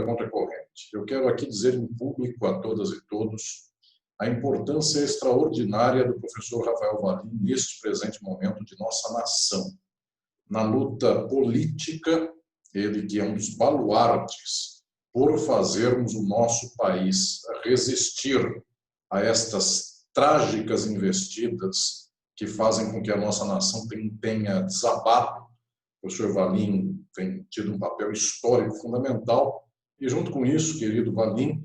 Contracorrente. Eu quero aqui dizer em público a todas e todos a importância extraordinária do professor Rafael Valim neste presente momento de nossa nação. Na luta política, ele que é um dos baluartes por fazermos o nosso país resistir a estas trágicas investidas que fazem com que a nossa nação tenha desabado. O professor Valim tem tido um papel histórico fundamental e, junto com isso, querido Valim,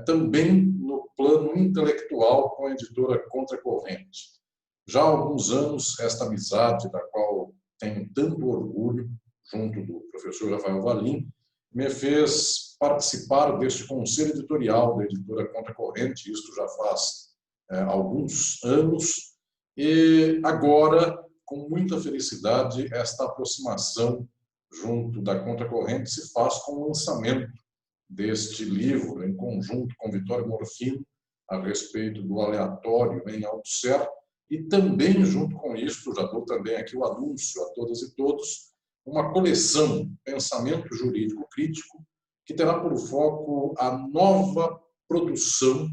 também no plano intelectual com a editora Contracorrente. Já há alguns anos, esta amizade, da qual tenho tanto orgulho, junto do professor Rafael Valim, me fez participar deste conselho editorial da editora Contracorrente, isto já faz alguns anos, e agora, com muita felicidade, esta aproximação junto da Contracorrente se faz com o lançamento deste livro, em conjunto com Vitório Morfino, a respeito do aleatório em Althusser, e também, junto com isso, já dou também aqui o anúncio a todas e todos, uma coleção Pensamento Jurídico Crítico, que terá por foco a nova produção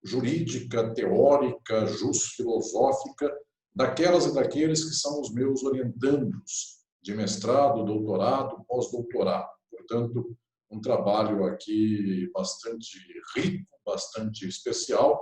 jurídica, teórica, filosófica, daquelas e daqueles que são os meus orientandos de mestrado, doutorado, pós-doutorado. Portanto, um trabalho aqui bastante rico, bastante especial,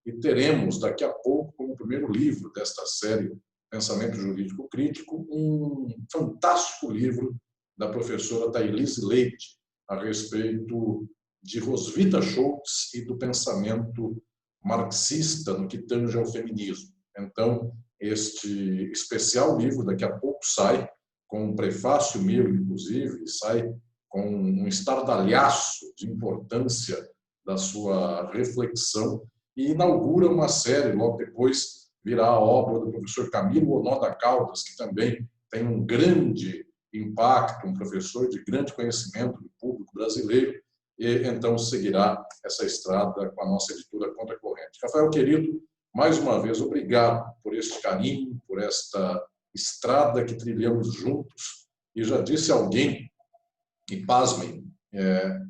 e teremos daqui a pouco, como primeiro livro desta série Pensamento Jurídico Crítico, um fantástico livro da professora Thailise Leite a respeito de Roswitha Schultz e do pensamento marxista no que tange ao feminismo. Então, este especial livro daqui a pouco sai, com um prefácio meu, inclusive, sai com um estardalhaço de importância da sua reflexão e inaugura uma série, logo depois virá a obra do professor Camilo Onoda Caldas, que também tem um grande impacto, um professor de grande conhecimento do público brasileiro, e então seguirá essa estrada com a nossa editora Contracorrente. Rafael, querido, mais uma vez, obrigado por este carinho, por esta estrada que trilhamos juntos. E já disse alguém, e pasmem,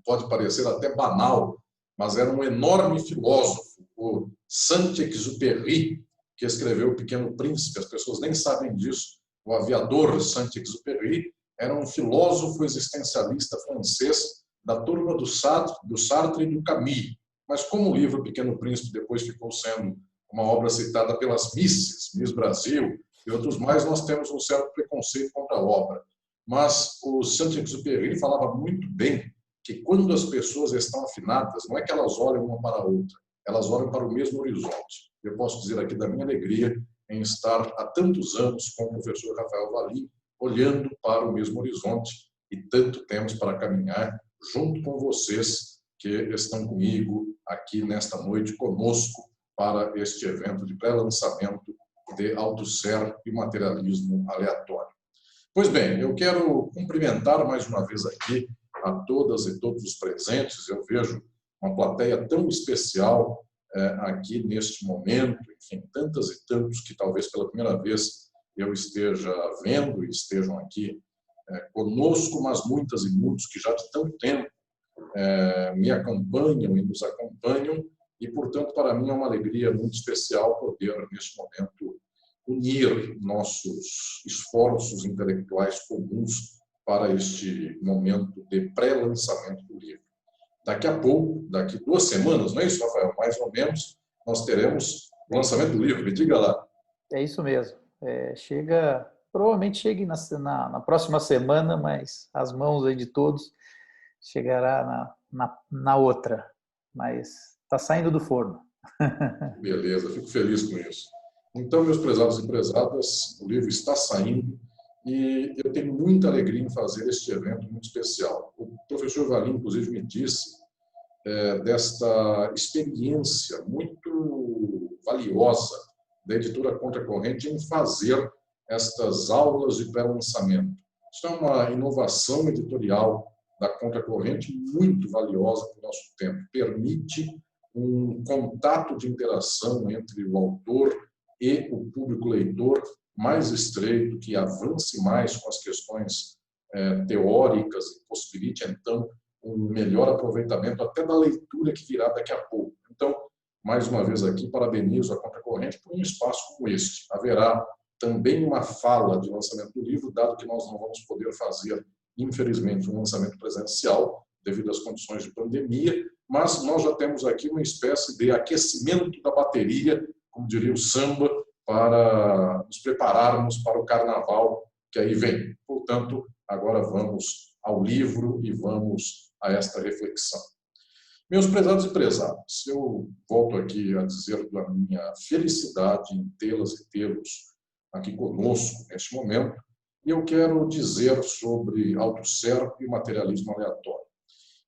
pode parecer até banal, mas era um enorme filósofo, o Saint-Exupéry, que escreveu O Pequeno Príncipe. As pessoas nem sabem disso. O aviador Saint-Exupéry era um filósofo existencialista francês da turma do Sartre e do Camus. Mas como o livro Pequeno Príncipe depois ficou sendo uma obra citada pelas Miss Brasil e outros mais, nós temos um certo preconceito contra a obra. Mas o Saint-Exupéry falava muito bem que quando as pessoas estão afinadas, não é que elas olham uma para a outra, elas olham para o mesmo horizonte. Eu posso dizer aqui da minha alegria em estar há tantos anos com o professor Rafael Valim, olhando para o mesmo horizonte, e tanto temos para caminhar junto com vocês que estão comigo aqui nesta noite, conosco, para este evento de pré-lançamento de Althusser e Materialismo Aleatório. Pois bem, eu quero cumprimentar mais uma vez aqui a todas e todos os presentes. Eu vejo uma plateia tão especial aqui neste momento, enfim, tantas e tantos que talvez pela primeira vez eu esteja vendo e estejam aqui conosco, mas muitas e muitos que já de tanto tempo me acompanham e nos acompanham, e, portanto, para mim é uma alegria muito especial poder, neste momento, unir nossos esforços intelectuais comuns para este momento de pré-lançamento do livro. Daqui a pouco, daqui 2 semanas, não é isso, Rafael? Mais ou menos, nós teremos o lançamento do livro. Me diga lá. É isso mesmo. Provavelmente chegue na próxima semana, mas as mãos aí de todos chegará na outra. Mas está saindo do forno. Beleza, fico feliz com isso. Então, meus prezados e prezadas, o livro está saindo e eu tenho muita alegria em fazer este evento muito especial. O professor Valim, inclusive, me disse desta experiência muito valiosa da editora Contracorrente em fazer estas aulas de pré-lançamento. Isso é uma inovação editorial da Contracorrente muito valiosa para o nosso tempo. Permite um contato de interação entre o autor e o público leitor mais estreito, que avance mais com as questões teóricas e possibilite, então, um melhor aproveitamento até da leitura que virá daqui a pouco. Então, mais uma vez aqui, parabenizo a Contracorrente por um espaço como este. Haverá também uma fala de lançamento do livro, dado que nós não vamos poder fazer, infelizmente, um lançamento presencial, devido às condições de pandemia, mas nós já temos aqui uma espécie de aquecimento da bateria, como diria o samba, para nos prepararmos para o carnaval que aí vem. Portanto, agora vamos ao livro e vamos a esta reflexão. Meus prezados e prezadas, eu volto aqui a dizer da minha felicidade em tê-las e tê-los aqui conosco neste momento, e eu quero dizer sobre Althusser e o materialismo aleatório.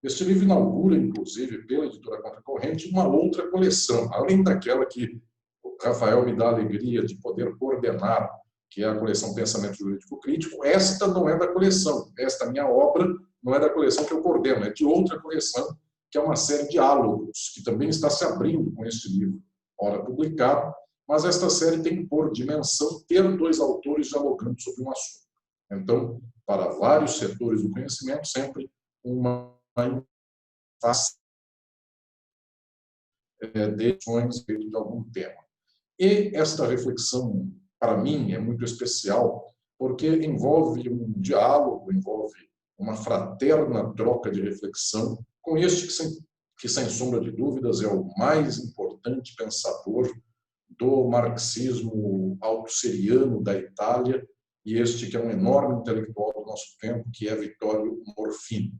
Este livro inaugura, inclusive, pela editora Contracorrente, uma outra coleção, além daquela que o Rafael me dá a alegria de poder coordenar, que é a coleção Pensamento Jurídico Crítico. Esta não é da coleção, esta minha obra não é da coleção que eu coordeno, é de outra coleção, que é uma série de diálogos, que também está se abrindo com este livro, ora publicado, mas esta série tem por dimensão ter dois autores dialogando sobre um assunto. Então, para vários setores do conhecimento, sempre uma face de ações de algum tema. E esta reflexão, para mim, é muito especial, porque envolve um diálogo, envolve uma fraterna troca de reflexão com este que, sem sombra de dúvidas, é o mais importante pensador do marxismo althusseriano da Itália, e este que é um enorme intelectual do nosso tempo, que é Vittorio Morfini,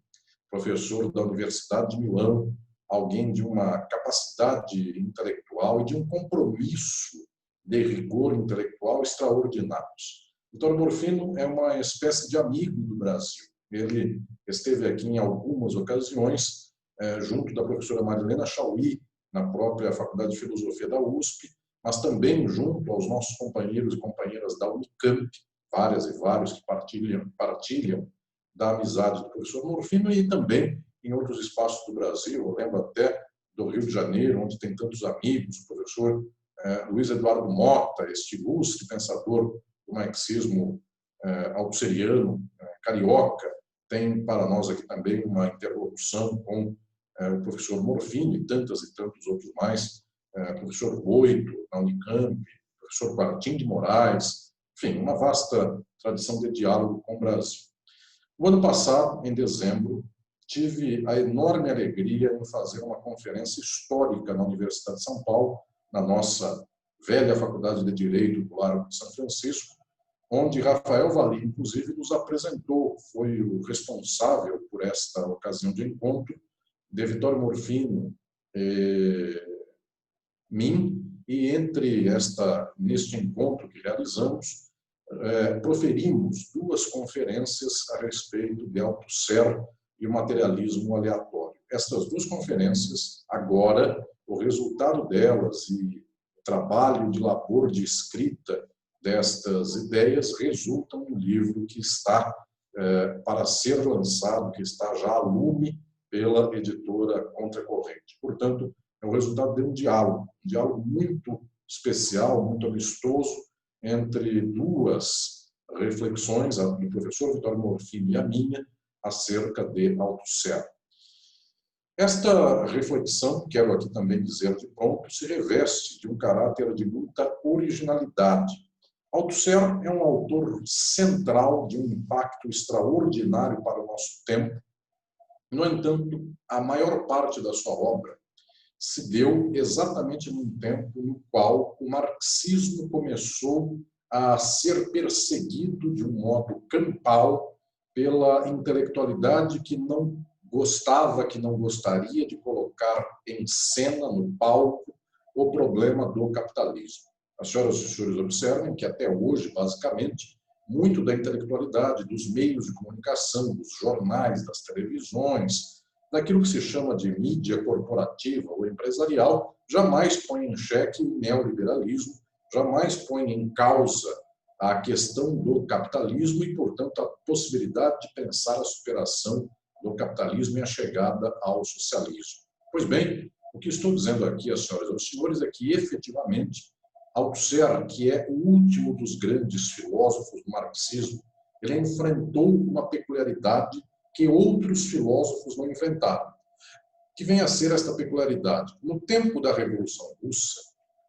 professor da Universidade de Milão, alguém de uma capacidade intelectual e de um compromisso de rigor intelectual extraordinários. Vittorio Morfini é uma espécie de amigo do Brasil. Ele esteve aqui em algumas ocasiões, junto da professora Marilena Chauí, na própria Faculdade de Filosofia da USP, mas também junto aos nossos companheiros e companheiras da Unicamp, várias e vários que partilham da amizade do professor Morfini, e também em outros espaços do Brasil. Eu lembro até do Rio de Janeiro, onde tem tantos amigos, o professor Luiz Eduardo Mota, este ilustre pensador do marxismo althusseriano, carioca, tem para nós aqui também uma interlocução com o professor Morfini, tantas e tantos outros mais, professor Boito, na Unicamp, professor Quartim de Moraes, enfim, uma vasta tradição de diálogo com o Brasil. No ano passado, em dezembro, tive a enorme alegria em fazer uma conferência histórica na Universidade de São Paulo, na nossa velha Faculdade de Direito do Largo de São Francisco, onde Rafael Valim, inclusive, nos apresentou, foi o responsável por esta ocasião de encontro, de Vittorio Morfini, mim, e neste encontro que realizamos, proferimos duas conferências a respeito de Althusser e o materialismo aleatório. Estas duas conferências, agora, o resultado delas e o trabalho de labor de escrita destas ideias resultam em um livro que está para ser lançado, que está já a lume pela editora Contracorrente. Portanto, é o resultado de um diálogo muito especial, muito amistoso, entre duas reflexões, a do professor Vittorio Morfini e a minha, acerca de Althusser. Esta reflexão, quero aqui também dizer de pronto, se reveste de um caráter de muita originalidade. Althusser é um autor central de um impacto extraordinário para o nosso tempo. No entanto, a maior parte da sua obra se deu exatamente num tempo no qual o marxismo começou a ser perseguido de um modo campal pela intelectualidade que não gostava, que não gostaria de colocar em cena, no palco, o problema do capitalismo. As senhoras e os senhores observem que até hoje, basicamente, muito da intelectualidade, dos meios de comunicação, dos jornais, das televisões, daquilo que se chama de mídia corporativa ou empresarial, jamais põe em xeque o neoliberalismo, jamais põe em causa a questão do capitalismo e, portanto, a possibilidade de pensar a superação do capitalismo e a chegada ao socialismo. Pois bem, o que estou dizendo aqui, às senhoras e aos senhores, é que, efetivamente, Althusser, que é o último dos grandes filósofos do marxismo, ele enfrentou uma peculiaridade que outros filósofos não enfrentaram, que vem a ser esta peculiaridade. No tempo da Revolução Russa,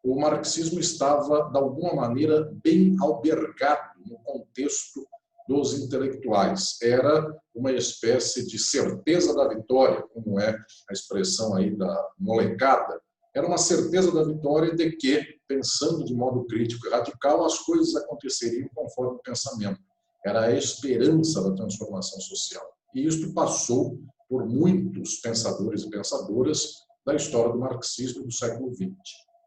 o marxismo estava, de alguma maneira, bem albergado no contexto dos intelectuais. Era uma espécie de certeza da vitória, como é a expressão aí da molecada. Era uma certeza da vitória de que, pensando de modo crítico e radical, as coisas aconteceriam conforme o pensamento. Era a esperança da transformação social. E isto passou por muitos pensadores e pensadoras da história do marxismo do século XX.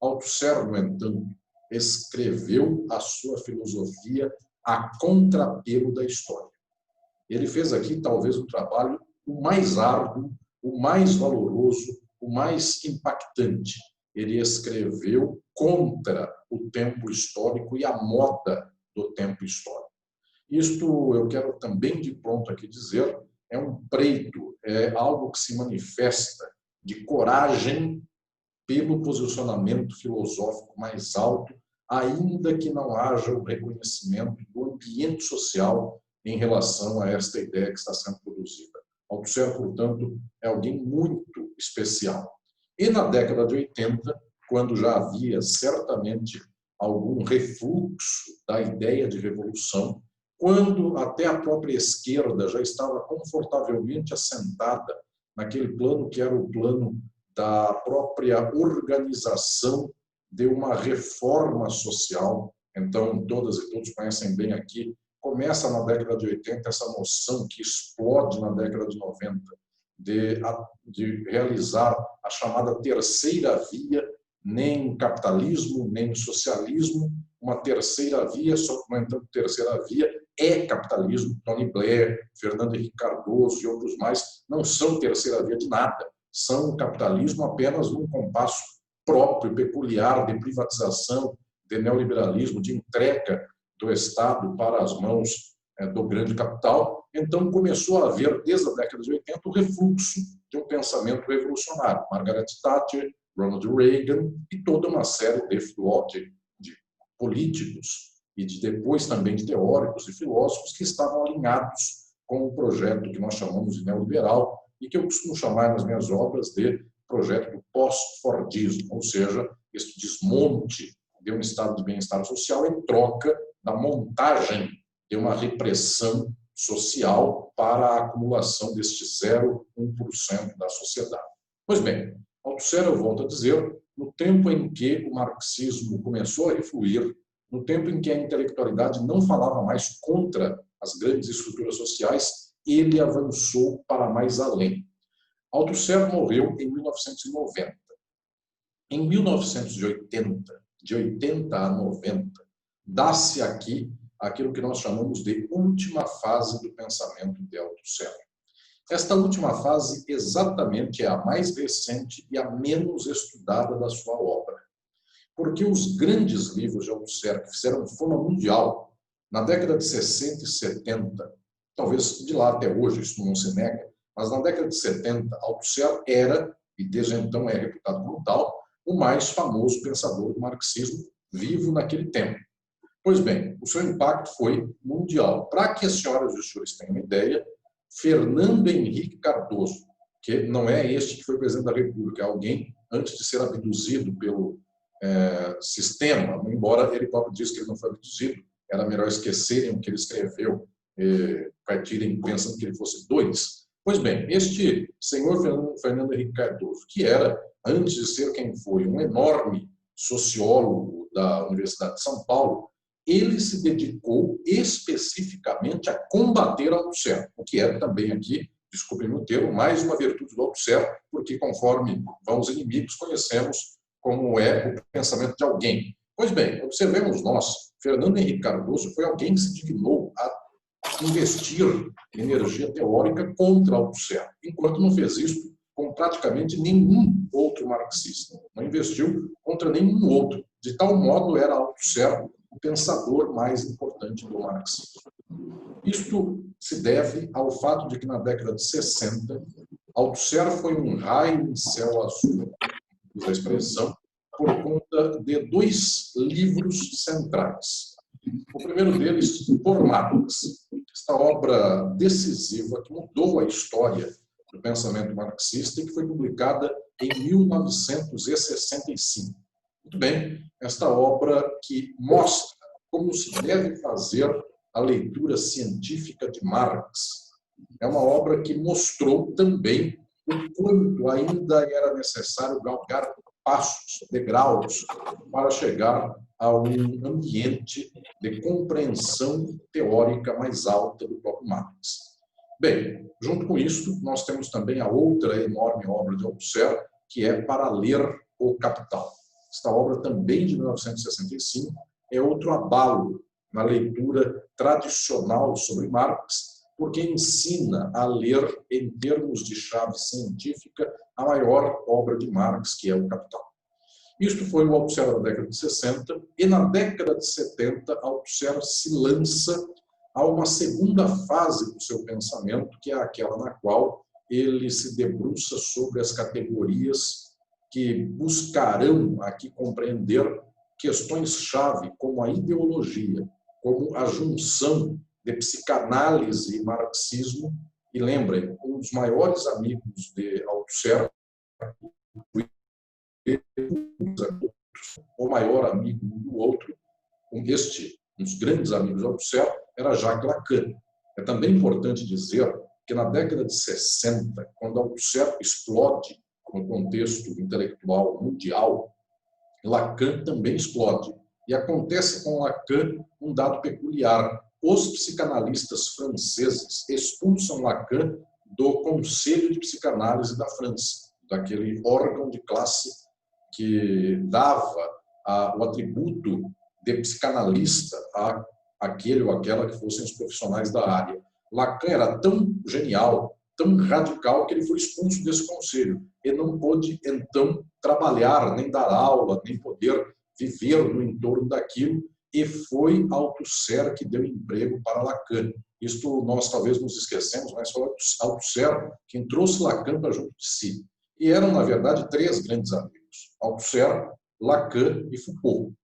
Althusser, no entanto, escreveu a sua filosofia a contrapelo da história. Ele fez aqui, talvez, um trabalho o mais árduo, o mais valoroso, o mais impactante. Ele escreveu contra o tempo histórico e a moda do tempo histórico. Isto, eu quero também de pronto aqui dizer, é um preito, é algo que se manifesta de coragem pelo posicionamento filosófico mais alto, ainda que não haja o reconhecimento do ambiente social em relação a esta ideia que está sendo produzida. Althusser, portanto, é alguém muito especial. E na década de 80, quando já havia certamente algum refluxo da ideia de revolução, quando até a própria esquerda já estava confortavelmente assentada naquele plano que era o plano da própria organização de uma reforma social. Então, todas e todos conhecem bem aqui, começa na década de 80 essa noção que explode na década de 90 de realizar a chamada terceira via, nem capitalismo, nem socialismo, uma terceira via, só que, no entanto, terceira via é capitalismo. Tony Blair, Fernando Henrique Cardoso e outros mais não são terceira via de nada, são capitalismo apenas num compasso próprio, peculiar, de privatização, de neoliberalismo, de entrega do Estado para as mãos do grande capital. Então começou a haver, desde a década de 80, o refluxo de um pensamento revolucionário. Margaret Thatcher, Ronald Reagan e toda uma série de políticos e depois também de teóricos e filósofos que estavam alinhados com o projeto que nós chamamos de neoliberal e que eu costumo chamar nas minhas obras de projeto do pós-fordismo, ou seja, esse desmonte de um estado de bem-estar social em troca da montagem de uma repressão social para a acumulação deste 0,1% da sociedade. Pois bem, Althusser, eu volto a dizer, no tempo em que o marxismo começou a refluir, no tempo em que a intelectualidade não falava mais contra as grandes estruturas sociais, ele avançou para mais além. Althusser morreu em 1990. Em 1980, de 80 a 90, dá-se aqui aquilo que nós chamamos de última fase do pensamento de Althusser. Esta última fase exatamente é a mais recente e a menos estudada da sua obra. Porque os grandes livros de Althusser, que fizeram fama mundial, na década de 60 e 70, talvez de lá até hoje, isso não se nega, mas na década de 70, Althusser era, e desde então é reputado como tal, o mais famoso pensador do marxismo vivo naquele tempo. Pois bem, o seu impacto foi mundial. Para que as senhoras e os senhores tenham uma ideia, Fernando Henrique Cardoso, que não é este que foi presidente da República, é alguém antes de ser abduzido pelo sistema, embora ele próprio disse que ele não foi abduzido, era melhor esquecerem o que ele escreveu, partirem pensando que ele fosse dois. Pois bem, este senhor Fernando Henrique Cardoso, que era, antes de ser quem foi, um enorme sociólogo da Universidade de São Paulo, ele se dedicou especificamente a combater Althusser, o que é também aqui, desculpem o termo, mais uma virtude do Althusser, porque conforme vão os inimigos, conhecemos como é o pensamento de alguém. Pois bem, observemos nós, Fernando Henrique Cardoso foi alguém que se dignou a investir energia teórica contra Althusser, enquanto não fez isso com praticamente nenhum outro marxista. Não investiu contra nenhum outro. De tal modo era Althusser o pensador mais importante do marxismo. Isto se deve ao fato de que na década de 60, Althusser foi um raio em céu azul, usa a expressão, por conta de dois livros centrais. O primeiro deles, Por Marx, esta obra decisiva que mudou a história do pensamento marxista e que foi publicada em 1965. Muito bem, esta obra que mostra como se deve fazer a leitura científica de Marx. É uma obra que mostrou também o quanto ainda era necessário galgar passos, degraus, para chegar a um ambiente de compreensão teórica mais alta do próprio Marx. Bem, junto com isso, nós temos também a outra enorme obra de Althusser, que é Para Ler o Capital. Esta obra, também de 1965, é outro abalo na leitura tradicional sobre Marx, porque ensina a ler, em termos de chave científica, a maior obra de Marx, que é o Capital. Isto foi o Althusser da década de 60, e na década de 70, Althusser se lança a uma segunda fase do seu pensamento, que é aquela na qual ele se debruça sobre as categorias que buscarão aqui compreender questões-chave, como a ideologia, como a junção de psicanálise e marxismo. E lembrem, um dos maiores amigos de Althusser, o maior amigo do outro, um dos grandes amigos de Althusser, era Jacques Lacan. É também importante dizer que na década de 60, quando Althusser explode no contexto intelectual mundial, Lacan também explode. E acontece com Lacan um dado peculiar. Os psicanalistas franceses expulsam Lacan do Conselho de Psicanálise da França, daquele órgão de classe que dava o atributo de psicanalista a aquele ou aquela que fossem os profissionais da área. Lacan era tão genial, tão radical, que ele foi expulso desse conselho. Ele não pôde, então, trabalhar, nem dar aula, nem poder viver no entorno daquilo, e foi Althusser que deu emprego para Lacan. Isto nós talvez nos esquecemos, mas foi Althusser quem trouxe Lacan para junto de si. E eram, na verdade, três grandes amigos: Althusser, Lacan e Foucault.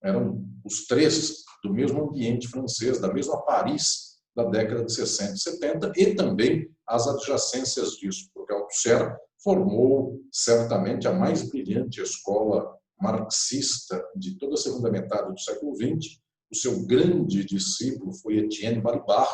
Eram os três do mesmo ambiente francês, da mesma Paris da década de 60 e 70, e também as adjacências disso, porque Althusser formou certamente a mais brilhante escola marxista de toda a segunda metade do século XX. O seu grande discípulo foi Etienne Balibar,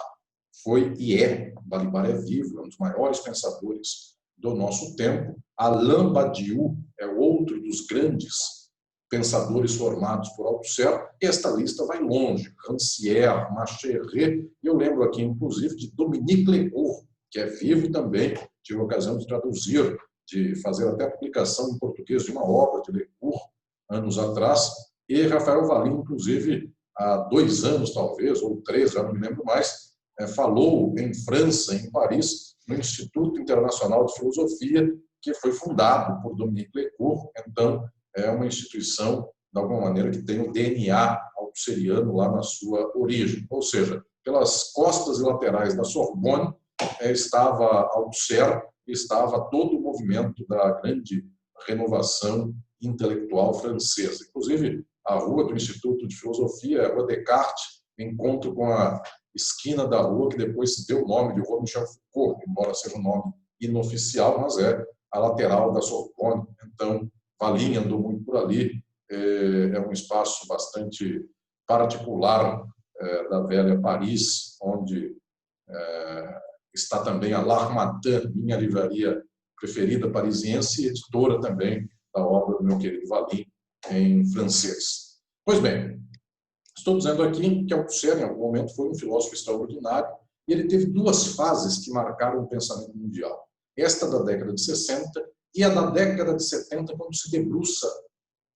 foi e é, Balibar é vivo, é um dos maiores pensadores do nosso tempo. Alain Badiou é outro dos grandes pensadores formados por Althusser. Esta lista vai longe: Rancière, Macheret, e eu lembro aqui, inclusive, de Dominique Lecourt, que é vivo também. Tive a ocasião de traduzir, de fazer até a publicação em português de uma obra de Lecourt, anos atrás, e Rafael Valim, inclusive, há 2 anos, talvez, ou 3, já não me lembro mais, falou em França, em Paris, no Instituto Internacional de Filosofia, que foi fundado por Dominique Lecourt. Então, é uma instituição, de alguma maneira, que tem o DNA althusseriano lá na sua origem. Ou seja, pelas costas e laterais da Sorbonne estava Althusser, estava todo o movimento da grande renovação intelectual francesa. Inclusive, a rua do Instituto de Filosofia, a Rua Descartes, encontro com a esquina da rua que depois se deu o nome de Rua Michel Foucault, embora seja um nome inoficial, mas é a lateral da Sorbonne. Então, Valim andou muito por ali. É um espaço bastante particular da velha Paris, onde está também a L'Harmattan, minha livraria preferida parisiense, e editora também da obra do meu querido Valim, em francês. Pois bem, estou dizendo aqui que Althusser, em algum momento, foi um filósofo extraordinário, e ele teve 2 fases que marcaram o pensamento mundial. Esta da década de 60 e a da década de 70, quando se debruça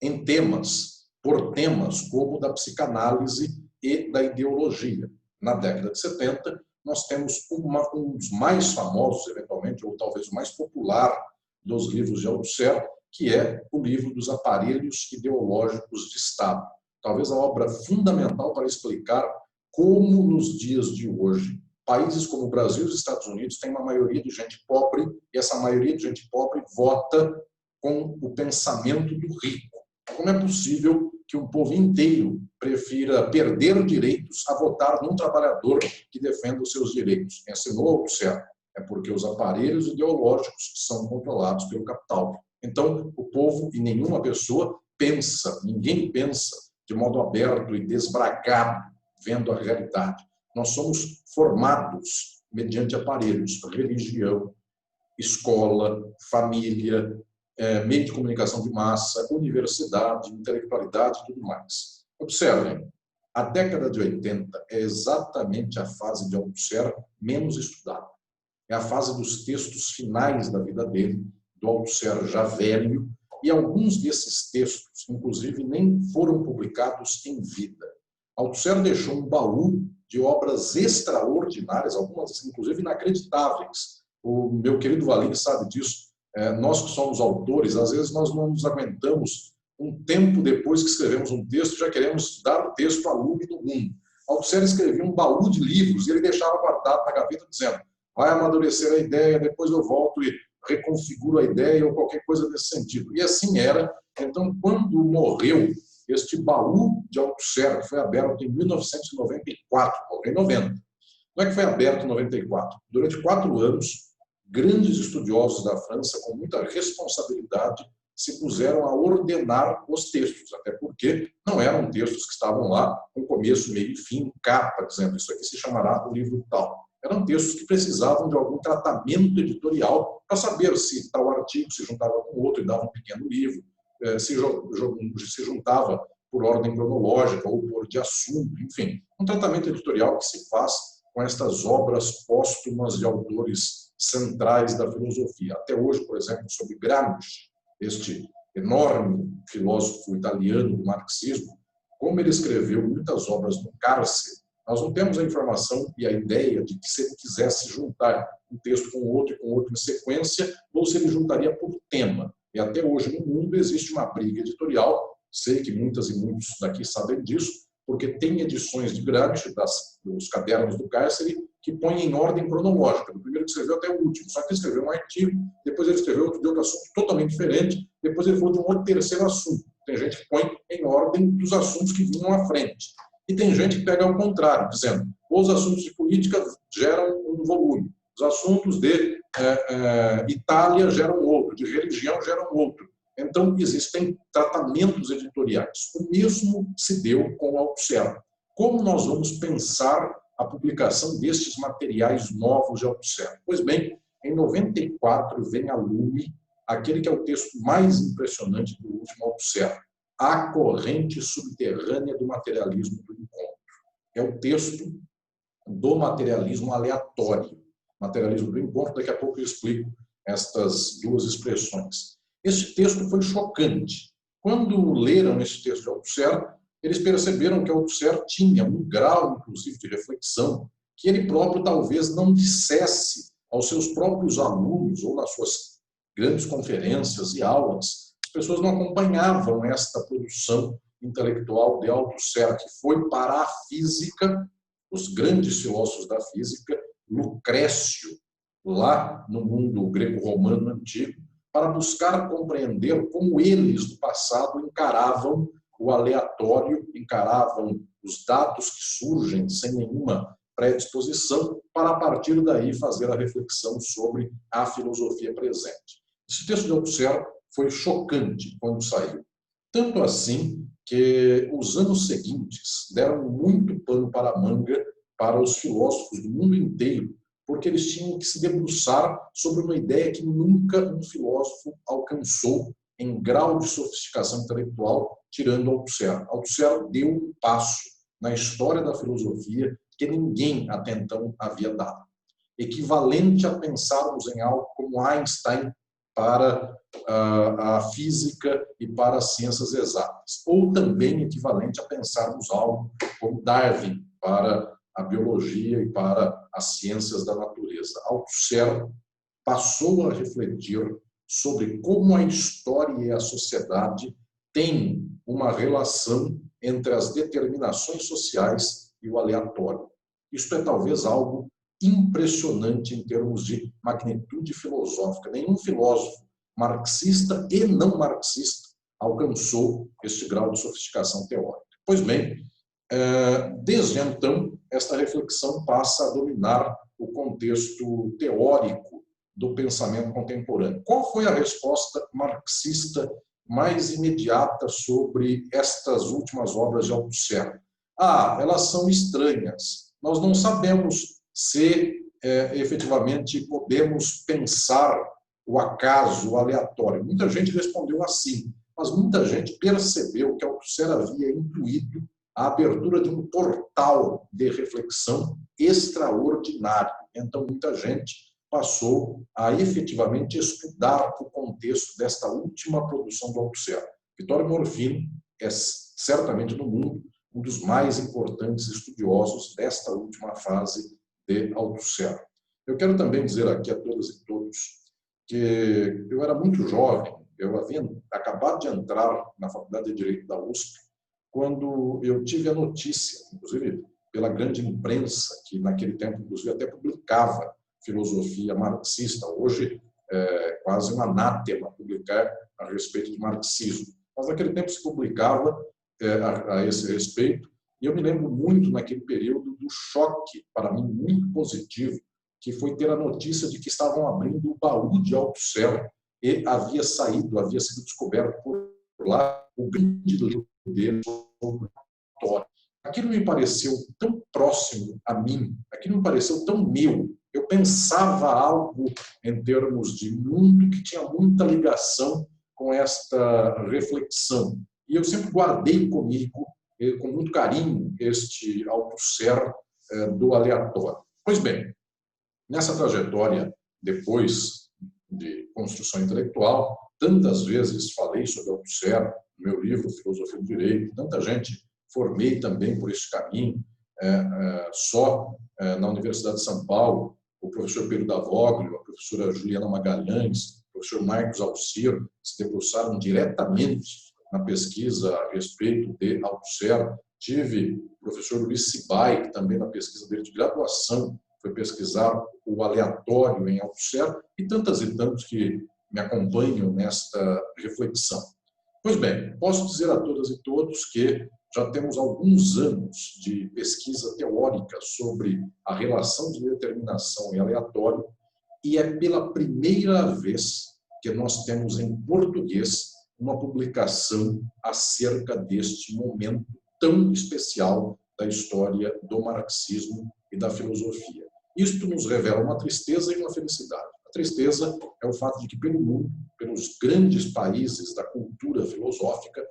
em temas, por temas como da psicanálise e da ideologia. Na década de 70, nós temos um dos mais famosos, eventualmente, ou talvez o mais popular dos livros de Althusser, que é o livro dos aparelhos ideológicos de Estado. Talvez a obra fundamental para explicar como, nos dias de hoje, países como o Brasil e os Estados Unidos têm uma maioria de gente pobre, e essa maioria de gente pobre vota com o pensamento do rico. Como é possível que um povo inteiro prefira perder direitos a votar num trabalhador que defenda os seus direitos. Ensinou Althusser. É porque os aparelhos ideológicos são controlados pelo capital. Então, o povo e nenhuma pessoa pensa, ninguém pensa de modo aberto e desbragado, vendo a realidade. Nós somos formados mediante aparelhos, religião, escola, família, meio de comunicação de massa, universidade, intelectualidade e tudo mais. Observem, a década de 80 é exatamente a fase de Althusser menos estudada. É a fase dos textos finais da vida dele, do Althusser já velho, e alguns desses textos, inclusive, nem foram publicados em vida. Althusser deixou um baú de obras extraordinárias, algumas, inclusive, inacreditáveis. O meu querido Valim sabe disso. Nós que somos autores, às vezes nós não nos aguentamos um tempo depois que escrevemos um texto, já queremos dar o texto à lume do mundo. Althusser escrevia um baú de livros e ele deixava guardado na gaveta dizendo: vai amadurecer a ideia, depois eu volto e reconfiguro a ideia ou qualquer coisa nesse sentido. E assim era. Então, quando morreu este baú de Althusser, que foi aberto em 1994, morreu em 90. Como é que foi aberto em 94? Durante 4 anos, grandes estudiosos da França, com muita responsabilidade, se puseram a ordenar os textos, até porque não eram textos que estavam lá com começo, meio e fim, capa, dizendo isso aqui se chamará o livro tal. Eram textos que precisavam de algum tratamento editorial para saber se tal artigo se juntava com outro e dava um pequeno livro, se juntava por ordem cronológica ou por de assunto, enfim. Um tratamento editorial que se faz com estas obras póstumas de autores centrais da filosofia. Até hoje, por exemplo, sobre Gramsci, este enorme filósofo italiano do marxismo, como ele escreveu muitas obras no cárcere, nós não temos a informação e a ideia de que se ele quisesse juntar um texto com outro e com outro em sequência, ou se ele juntaria por tema. E até hoje no mundo existe uma briga editorial, sei que muitas e muitos daqui sabem disso, porque tem edições de Gramsci, dos cadernos do cárcere, que põem em ordem cronológica, do primeiro que escreveu até o último. Só que ele escreveu um artigo, depois ele escreveu outro de outro assunto totalmente diferente, depois ele falou de um outro terceiro assunto. Tem gente que põe em ordem dos assuntos que vinham à frente. E tem gente que pega ao contrário, dizendo: os assuntos de política geram um volume, os assuntos de Itália geram outro, de religião geram outro. Então, existem tratamentos editoriais. O mesmo se deu com o Althusser. Como nós vamos pensar a publicação destes materiais novos de Althusser? Pois bem, em 94 vem à lume aquele que é o texto mais impressionante do último Althusser, A Corrente Subterrânea do Materialismo do Encontro. É o texto do materialismo aleatório. Materialismo do encontro, daqui a pouco eu explico estas duas expressões. Esse texto foi chocante. Quando leram esse texto de Althusser, eles perceberam que Althusser tinha um grau, inclusive, de reflexão, que ele próprio talvez não dissesse aos seus próprios alunos ou nas suas grandes conferências e aulas. As pessoas não acompanhavam esta produção intelectual de Althusser, que foi para a física, os grandes filósofos da física, Lucrécio, lá no mundo greco-romano antigo, para buscar compreender como eles, no passado, encaravam o aleatório, encaravam os dados que surgem sem nenhuma predisposição, para, a partir daí, fazer a reflexão sobre a filosofia presente. Esse texto de Althusser foi chocante quando saiu. Tanto assim que os anos seguintes deram muito pano para a manga para os filósofos do mundo inteiro, porque eles tinham que se debruçar sobre uma ideia que nunca um filósofo alcançou em grau de sofisticação intelectual, tirando Althusser. Althusser deu um passo na história da filosofia que ninguém até então havia dado. Equivalente a pensarmos em algo como Einstein para a física e para as ciências exatas, ou também equivalente a pensarmos algo como Darwin para a biologia e para as ciências da natureza. Althusser passou a refletir sobre como a história e a sociedade têm uma relação entre as determinações sociais e o aleatório. Isto é talvez algo impressionante em termos de magnitude filosófica. Nenhum filósofo marxista e não marxista alcançou este grau de sofisticação teórica. Pois bem, desde então, esta reflexão passa a dominar o contexto teórico do pensamento contemporâneo. Qual foi a resposta marxista mais imediata sobre estas últimas obras de Althusser? Elas são estranhas. Nós não sabemos se efetivamente podemos pensar o acaso, o aleatório. Muita gente respondeu assim, mas muita gente percebeu que Althusser havia incluído a abertura de um portal de reflexão extraordinário. Então, muita gente passou a efetivamente estudar o contexto desta última produção do Althusser. Vittorio Morfino é certamente no mundo um dos mais importantes estudiosos desta última fase de Althusser. Eu quero também dizer aqui a todas e todos que eu era muito jovem, eu havia acabado de entrar na Faculdade de Direito da USP, quando eu tive a notícia, inclusive pela grande imprensa, que naquele tempo, inclusive, até publicava filosofia marxista. Hoje é quase um anátema publicar a respeito do marxismo. Mas naquele tempo se publicava a esse respeito, e eu me lembro muito naquele período do choque, para mim, muito positivo, que foi ter a notícia de que estavam abrindo o baú de Althusser e havia sido descoberto por lá o grande livro dele sobre a história. Aquilo me pareceu tão próximo a mim, aquilo me pareceu tão meu. Eu pensava algo em termos de mundo que tinha muita ligação com esta reflexão. E eu sempre guardei comigo, com muito carinho, este Althusser do aleatório. Pois bem, nessa trajetória, depois de construção intelectual, tantas vezes falei sobre Althusser no meu livro Filosofia do Direito, tanta gente formei também por esse caminho, só na Universidade de São Paulo, o professor Pedro Davoglio, a professora Juliana Magalhães, o professor Marcos Alcir se debruçaram diretamente na pesquisa a respeito de Althusser. Tive o professor Luiz Sibai, que também na pesquisa dele de graduação foi pesquisar o aleatório em Althusser, e tantas e tantos que me acompanham nesta reflexão. Pois bem, posso dizer a todas e todos que já temos alguns anos de pesquisa teórica sobre a relação de determinação e aleatório, e é pela primeira vez que nós temos em português uma publicação acerca deste momento tão especial da história do marxismo e da filosofia. Isto nos revela uma tristeza e uma felicidade. A tristeza é o fato de que, pelo mundo, pelos grandes países da cultura filosófica,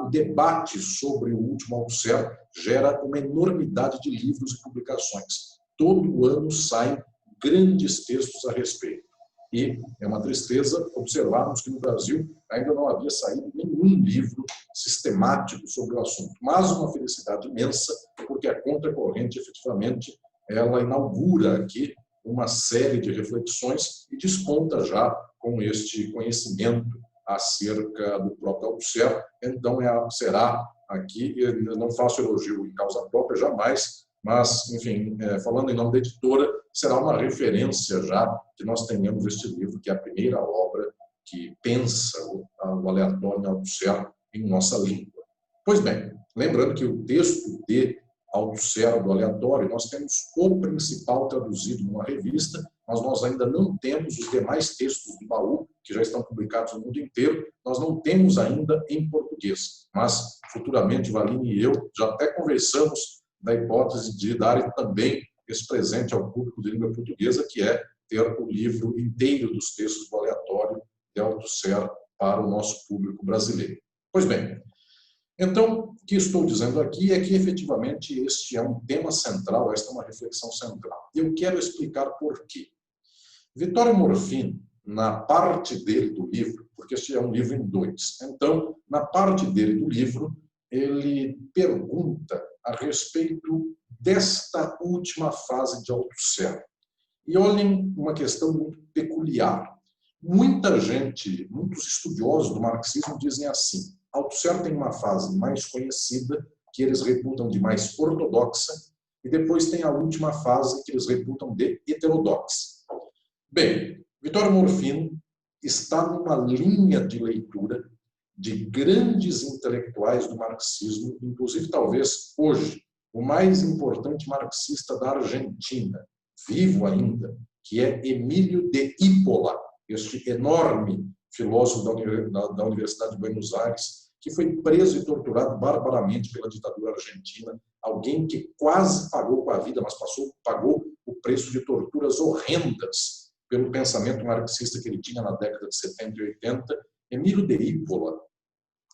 o debate sobre o último Althusser gera uma enormidade de livros e publicações. Todo ano saem grandes textos a respeito. E é uma tristeza observarmos que no Brasil ainda não havia saído nenhum livro sistemático sobre o assunto. Mas uma felicidade imensa, porque a Contracorrente, efetivamente, ela inaugura aqui uma série de reflexões e desponta já com este conhecimento acerca do próprio Althusser. Então, será aqui, eu não faço elogio em causa própria jamais, mas, enfim, falando em nome da editora, será uma referência já que nós tenhamos este livro, que é a primeira obra que pensa o aleatório em Althusser em nossa língua. Pois bem, lembrando que o texto de Althusser do aleatório, nós temos o principal traduzido numa revista, mas nós ainda não temos os demais textos do baú, que já estão publicados no mundo inteiro, nós não temos ainda em português. Mas, futuramente, Valine e eu já até conversamos da hipótese de dar também esse presente ao público de língua portuguesa, que é ter o livro inteiro dos textos do aleatório de Althusser para o nosso público brasileiro. Pois bem, então, o que estou dizendo aqui é que, efetivamente, este é um tema central, esta é uma reflexão central. E eu quero explicar por quê. Vittorio Morfino, na parte dele do livro, porque este é um livro em dois, então, na parte dele do livro, ele pergunta a respeito desta última fase de Althusser. E olhem uma questão muito peculiar. Muita gente, muitos estudiosos do marxismo dizem assim: Althusser tem uma fase mais conhecida, que eles reputam de mais ortodoxa, e depois tem a última fase, que eles reputam de heterodoxa. Bem, Vittorio Morfino está numa linha de leitura de grandes intelectuais do marxismo, inclusive talvez hoje o mais importante marxista da Argentina, vivo ainda, que é Emílio de Ippola, este enorme filósofo da Universidade de Buenos Aires, que foi preso e torturado barbaramente pela ditadura argentina, alguém que quase pagou com a vida, mas pagou o preço de torturas horrendas pelo pensamento marxista que ele tinha na década de 70 e 80. Emílio de Ippola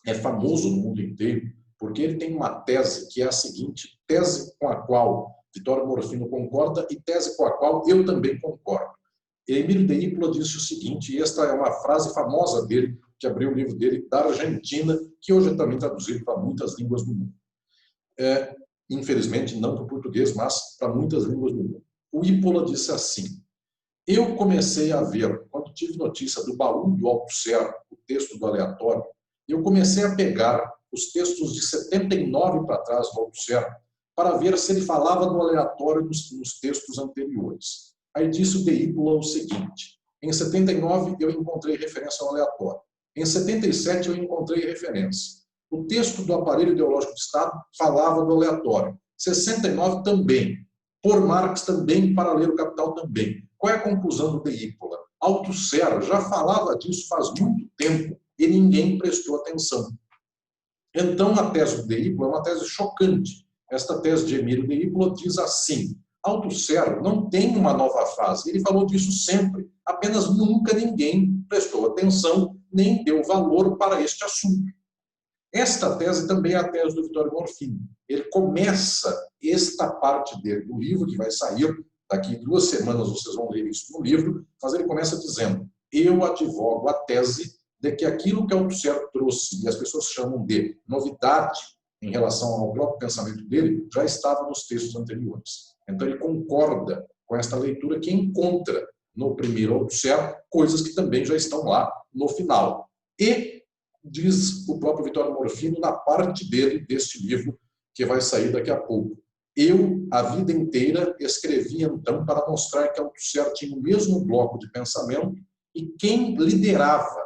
é famoso no mundo inteiro porque ele tem uma tese que é a seguinte, tese com a qual Vittorio Morfino concorda e tese com a qual eu também concordo. Emílio de Ippola disse o seguinte, e esta é uma frase famosa dele, que abriu o livro dele, da Argentina, que hoje é também traduzido para muitas línguas do mundo. Infelizmente, não para o português, mas para muitas línguas do mundo. O Ippola disse assim, eu comecei a ver, quando tive notícia do baú do Althusser, o texto do aleatório, eu comecei a pegar os textos de 79 para trás do Althusser, para ver se ele falava do aleatório nos textos anteriores. Aí disse o de Ippola o seguinte, em 79 eu encontrei referência ao aleatório, em 77 eu encontrei referência. O texto do aparelho ideológico do Estado falava do aleatório, 69 também, por Marx também, para ler o Capital também. Qual é a conclusão do de Ippola? Althusser já falava disso faz muito tempo e ninguém prestou atenção. Então a tese do de Ippola é uma tese chocante. Esta tese de Emílio de Ippola diz assim, Althusser não tem uma nova fase, ele falou disso sempre, apenas nunca ninguém prestou atenção nem deu valor para este assunto. Esta tese também é a tese do Vittorio Morfino. Ele começa esta parte dele do livro, que vai sair daqui 2 semanas, vocês vão ler isso no livro, mas ele começa dizendo, eu advogo a tese de que aquilo que Althusser trouxe, e as pessoas chamam de novidade em relação ao próprio pensamento dele, já estava nos textos anteriores. Então ele concorda com esta leitura que encontra no primeiro Althusser coisas que também já estão lá no final. E diz o próprio Vittorio Morfino na parte dele deste livro que vai sair daqui a pouco. Eu, a vida inteira, escrevi então para mostrar que Althusser tinha o mesmo bloco de pensamento e quem liderava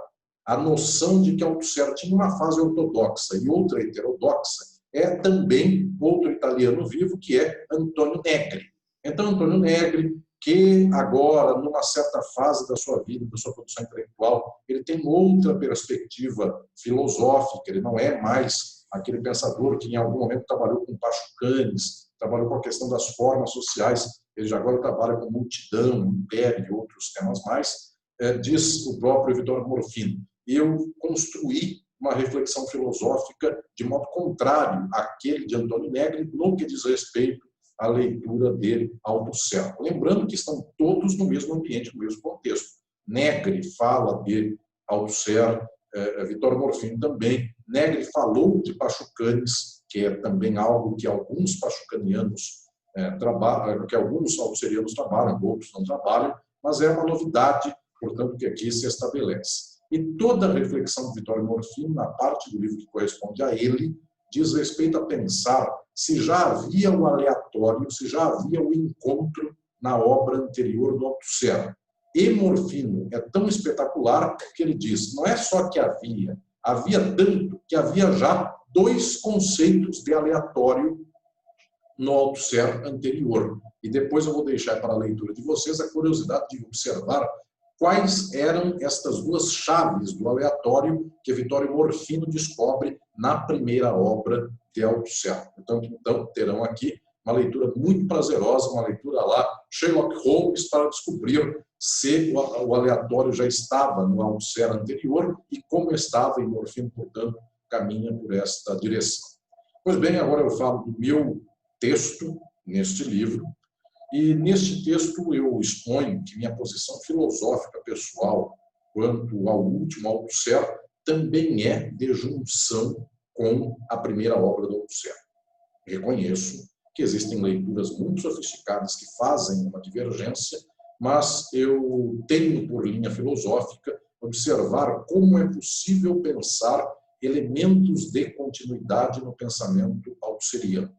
a noção de que Althusser tinha uma fase ortodoxa e outra heterodoxa é também outro italiano vivo, que é Antonio Negri. Então, Antonio Negri, que agora, numa certa fase da sua vida, da sua produção intelectual, ele tem outra perspectiva filosófica, ele não é mais aquele pensador que em algum momento trabalhou com Pachucanes, trabalhou com a questão das formas sociais, ele já agora trabalha com multidão, império e outros temas mais, diz o próprio Vittorio Morfino, eu construí uma reflexão filosófica de modo contrário àquele de Antonio Negri, no que diz respeito à leitura dele ao Althusser. Lembrando que estão todos no mesmo ambiente, no mesmo contexto. Negri fala de Althusser, Vittorio Morfino também. Negri falou de Pachucanes, que é também algo que alguns pachucanianos trabalham, que alguns althusserianos trabalham, outros não trabalham, mas é uma novidade, portanto, que aqui se estabelece. E toda a reflexão do Vittorio Morfino, na parte do livro que corresponde a ele, diz respeito a pensar se já havia o aleatório, se já havia o encontro na obra anterior do Althusser. E Morfino é tão espetacular que ele diz, não é só que havia tanto que havia já 2 conceitos de aleatório no Althusser anterior. E depois eu vou deixar para a leitura de vocês a curiosidade de observar quais eram estas 2 chaves do aleatório que Vittorio Morfino descobre na primeira obra de Althusser. Então, terão aqui uma leitura muito prazerosa, uma leitura lá, Sherlock Holmes, para descobrir se o aleatório já estava no Althusser anterior e como estava, e Morfino, portanto, caminha por esta direção. Pois bem, agora eu falo do meu texto neste livro, e neste texto eu exponho que minha posição filosófica pessoal quanto ao último Althusser também é de junção com a primeira obra do Althusser. Reconheço que existem leituras muito sofisticadas que fazem uma divergência, mas eu tenho por linha filosófica observar como é possível pensar elementos de continuidade no pensamento althusseriano.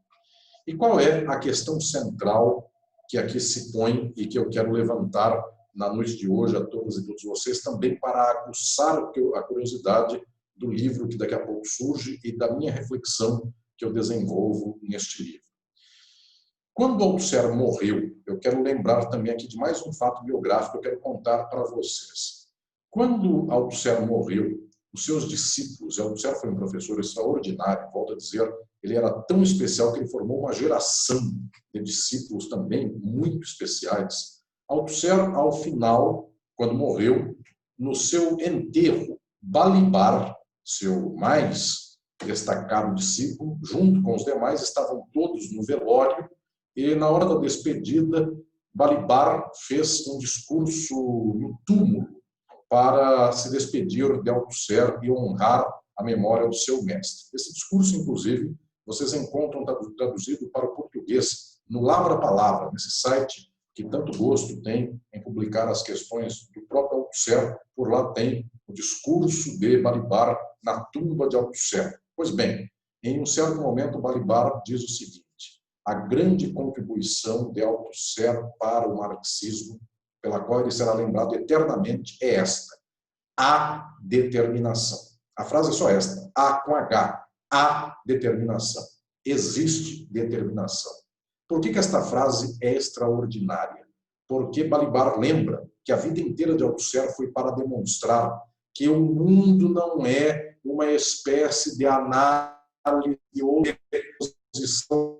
E qual é a questão central que aqui se põe e que eu quero levantar na noite de hoje a todas e todos vocês, também para aguçar a curiosidade do livro que daqui a pouco surge e da minha reflexão que eu desenvolvo neste livro. Quando Althusser morreu, eu quero lembrar também aqui de mais um fato biográfico que eu quero contar para vocês. Quando Althusser morreu, os seus discípulos, Althusser foi um professor extraordinário, volto a dizer, ele era tão especial que ele formou uma geração de discípulos também muito especiais. Althusser, ao final, quando morreu, no seu enterro, Balibar, seu mais destacado discípulo, junto com os demais, estavam todos no velório e, na hora da despedida, Balibar fez um discurso no túmulo para se despedir de Althusser e honrar a memória do seu mestre. Esse discurso, inclusive, vocês encontram traduzido para o português no Lavra Palavra, nesse site que tanto gosto tem em publicar as questões do próprio Althusser. Por lá tem o discurso de Balibar na tumba de Althusser. Pois bem, em um certo momento, Balibar diz o seguinte: a grande contribuição de Althusser para o marxismo, pela qual ele será lembrado eternamente, é esta: a determinação. A frase é só esta, A com H, a determinação. Existe determinação. Por que esta frase é extraordinária? Porque Balibar lembra que a vida inteira de Althusser foi para demonstrar que o mundo não é uma espécie de análise ou posição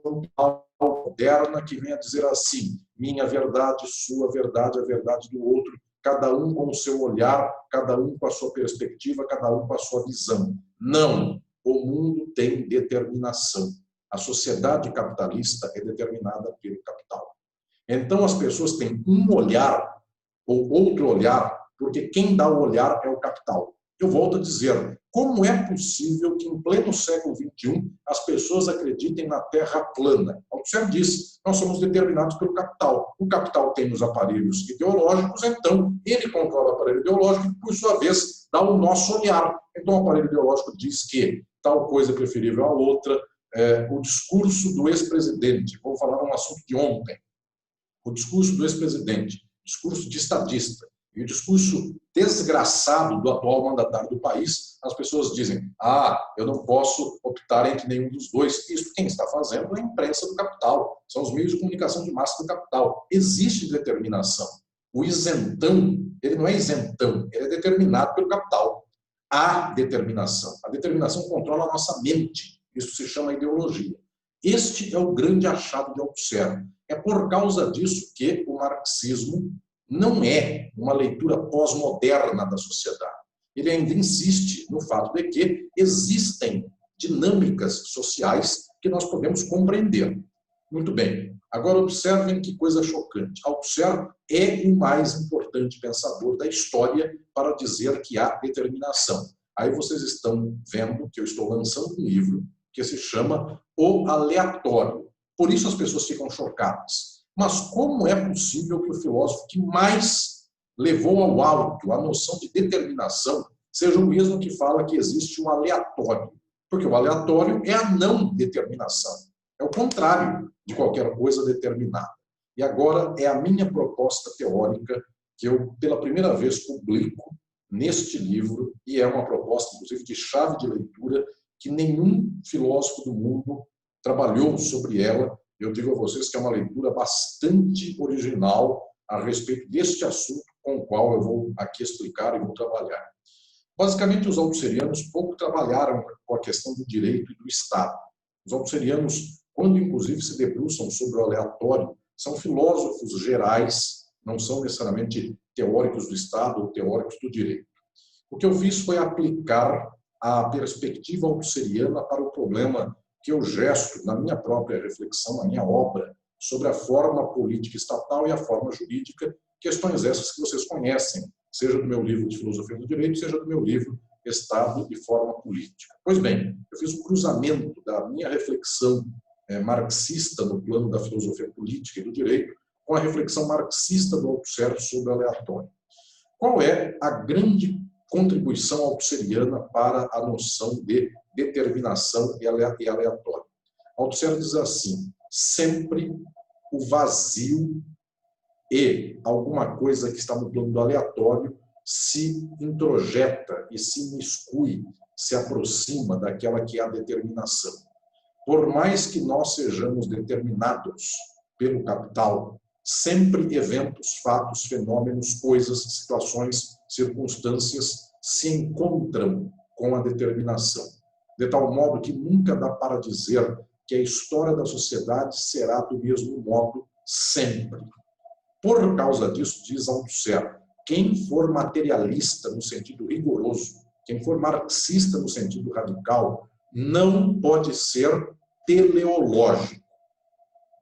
moderna que venha dizer assim: minha verdade, sua verdade, a verdade do outro, cada um com o seu olhar, cada um com a sua perspectiva, cada um com a sua visão. Não, o mundo tem determinação. A sociedade capitalista é determinada pelo capital. Então as pessoas têm um olhar ou outro olhar, porque quem dá o olhar é o capital. Eu volto a dizer, como é possível que em pleno século XXI as pessoas acreditem na Terra plana? Althusser disse, nós somos determinados pelo capital. O capital tem os aparelhos ideológicos, então ele controla o aparelho ideológico e, por sua vez, dá o nosso olhar. Então o aparelho ideológico diz que tal coisa é preferível à outra. O discurso do ex-presidente, vou falar um assunto de ontem, o discurso do ex-presidente, discurso de estadista, e o discurso desgraçado do atual mandatário do país, as pessoas dizem, eu não posso optar entre nenhum dos dois. Isso quem está fazendo é a imprensa do capital, são os meios de comunicação de massa do capital. Existe determinação. O isentão, ele não é isentão, ele é determinado pelo capital. Há determinação. A determinação controla a nossa mente. Isso se chama ideologia. Este é o grande achado de Althusser. É por causa disso que o marxismo não é uma leitura pós-moderna da sociedade. Ele ainda insiste no fato de que existem dinâmicas sociais que nós podemos compreender. Muito bem. Agora observem que coisa chocante. Althusser é o mais importante pensador da história para dizer que há determinação. Aí vocês estão vendo que eu estou lançando um livro que se chama O Aleatório. Por isso as pessoas ficam chocadas. Mas como é possível que o filósofo que mais levou ao alto a noção de determinação seja o mesmo que fala que existe um aleatório? Porque o aleatório é a não determinação. É o contrário de qualquer coisa determinada. E agora é a minha proposta teórica que eu, pela primeira vez, publico neste livro, e é uma proposta, inclusive, de chave de leitura, que nenhum filósofo do mundo trabalhou sobre ela. Eu digo a vocês que é uma leitura bastante original a respeito deste assunto com o qual eu vou aqui explicar e vou trabalhar. Basicamente, os althusserianos pouco trabalharam com a questão do direito e do Estado. Os althusserianos, quando inclusive se debruçam sobre o aleatório, são filósofos gerais, não são necessariamente teóricos do Estado ou teóricos do direito. O que eu fiz foi aplicar a perspectiva althusseriana para o problema que eu gesto na minha própria reflexão, na minha obra, sobre a forma política estatal e a forma jurídica, questões essas que vocês conhecem, seja do meu livro de Filosofia do Direito, seja do meu livro Estado e Forma Política. Pois bem, eu fiz um cruzamento da minha reflexão marxista no plano da filosofia política e do direito com a reflexão marxista do Althusser sobre o aleatório. Qual é a grande contribuição althusseriana para a noção de determinação e aleatório? Althusser diz assim: sempre o vazio e alguma coisa que está no plano do aleatório se introjeta e se imiscui, se aproxima daquela que é a determinação. Por mais que nós sejamos determinados pelo capital, sempre eventos, fatos, fenômenos, coisas, situações, circunstâncias se encontram com a determinação. De tal modo que nunca dá para dizer que a história da sociedade será do mesmo modo sempre. Por causa disso, diz Althusser, quem for materialista no sentido rigoroso, quem for marxista no sentido radical, não pode ser teleológico.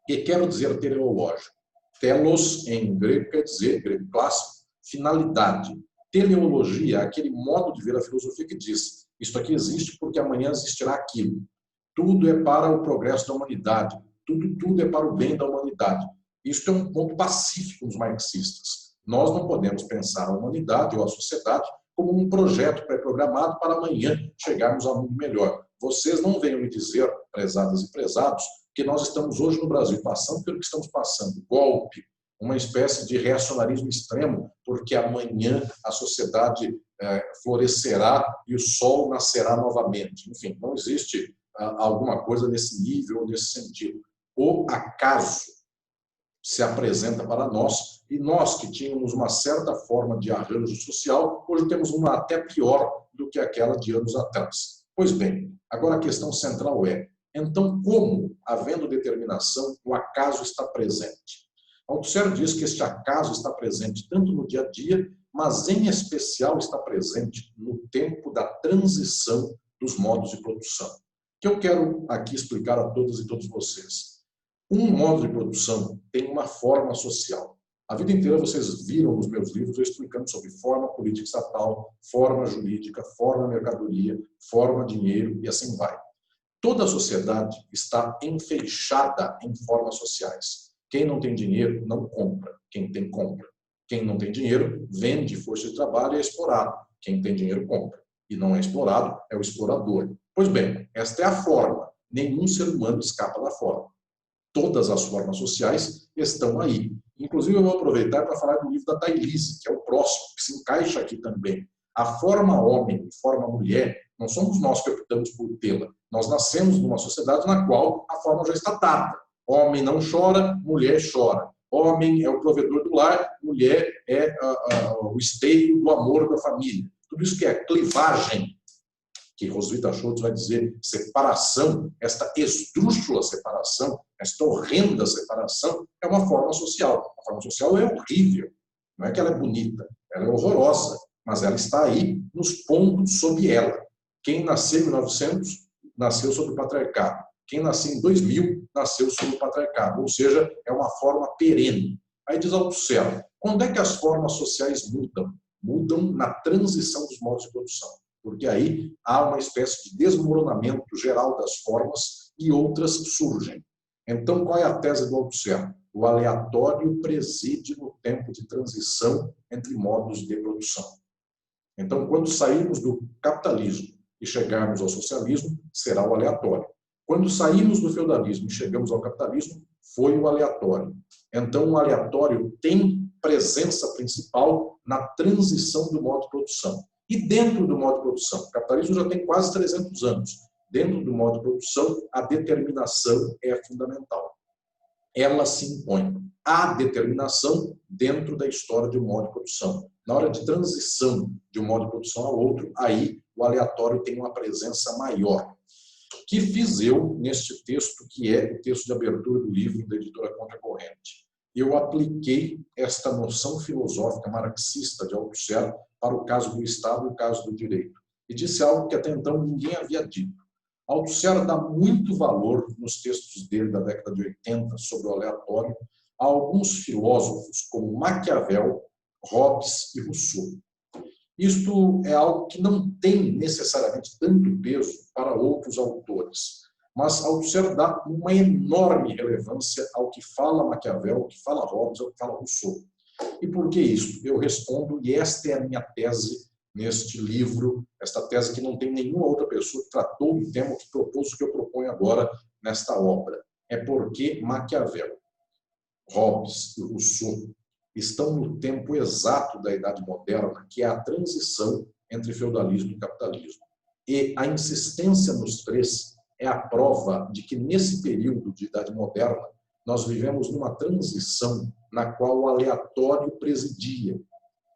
O que quero dizer teleológico? Telos, em grego, quer dizer, grego clássico, finalidade. Teleologia é aquele modo de ver a filosofia que diz, isto aqui existe porque amanhã existirá aquilo. Tudo é para o progresso da humanidade. Tudo é para o bem da humanidade. Isto é um ponto pacífico dos marxistas. Nós não podemos pensar a humanidade ou a sociedade como um projeto pré-programado para amanhã chegarmos a um mundo melhor. Vocês não venham me dizer, prezadas e prezados, que nós estamos hoje no Brasil passando pelo que estamos passando. Golpe, uma espécie de reacionarismo extremo, porque amanhã a sociedade florescerá e o sol nascerá novamente. Enfim, não existe alguma coisa nesse nível, nesse sentido. O acaso se apresenta para nós, e nós que tínhamos uma certa forma de arranjo social, hoje temos uma até pior do que aquela de anos atrás. Pois bem, agora a questão central é, então como, havendo determinação, o acaso está presente? Althusser diz que este acaso está presente tanto no dia a dia, mas em especial está presente no tempo da transição dos modos de produção. Que eu quero aqui explicar a todas e todos vocês. Um modo de produção tem uma forma social. A vida inteira vocês viram nos meus livros eu explicando sobre forma política estatal, forma jurídica, forma mercadoria, forma dinheiro e assim vai. Toda a sociedade está enfeixada em formas sociais. Quem não tem dinheiro não compra, quem tem compra. Quem não tem dinheiro vende força de trabalho e é explorado. Quem tem dinheiro compra e não é explorado é o explorador. Pois bem, esta é a forma. Nenhum ser humano escapa da forma. Todas as formas sociais estão aí. Inclusive, eu vou aproveitar para falar do livro da Thailise, que é o próximo, que se encaixa aqui também. A forma homem e forma mulher, não somos nós que optamos por tê-la. Nós nascemos numa sociedade na qual a forma já está dada. Homem não chora, mulher chora. Homem é o provedor do lar, mulher é o esteio do amor da família. Tudo isso que é clivagem, que Roswitha Schultz vai dizer separação, esta esdrúxula separação, esta horrenda separação, é uma forma social. A forma social é horrível. Não é que ela é bonita, ela é horrorosa, mas ela está aí nos pontos sob ela. Quem nasceu em 1900, nasceu sob o patriarcado. Quem nasceu em 2000, nasceu sob o patriarcado. Ou seja, é uma forma perene. Aí diz Althusser, quando é que as formas sociais mudam? Mudam na transição dos modos de produção. Porque aí há uma espécie de desmoronamento geral das formas e outras surgem. Então, qual é a tese do Althusser? O aleatório preside no tempo de transição entre modos de produção. Então, quando sairmos do capitalismo e chegarmos ao socialismo, será o aleatório. Quando saímos do feudalismo e chegamos ao capitalismo, foi o aleatório. Então, o aleatório tem presença principal na transição do modo de produção. E dentro do modo de produção, o capitalismo já tem quase 300 anos. Dentro do modo de produção, a determinação é fundamental. Ela se impõe. Há determinação dentro da história de um modo de produção. Na hora de transição de um modo de produção ao outro, aí o aleatório tem uma presença maior. Que fiz eu neste texto, que é o texto de abertura do livro da editora Contracorrente. Eu apliquei esta noção filosófica marxista de Althusser para o caso do Estado e o caso do direito. E disse algo que até então ninguém havia dito. Althusser dá muito valor nos textos dele da década de 80 sobre o aleatório a alguns filósofos como Maquiavel, Hobbes e Rousseau. Isto é algo que não tem necessariamente tanto peso para outros autores, mas Althusser dá uma enorme relevância ao que fala Maquiavel, ao que fala Hobbes, ao que fala Rousseau. E por que isso? Eu respondo, e esta é a minha tese neste livro, esta tese que não tem nenhuma outra pessoa que tratou do tema, que propôs o que eu proponho agora nesta obra. É porque Maquiavel, Hobbes e Rousseau estão no tempo exato da Idade Moderna, que é a transição entre feudalismo e capitalismo. E a insistência nos três é a prova de que, nesse período de Idade Moderna, nós vivemos numa transição na qual o aleatório presidia.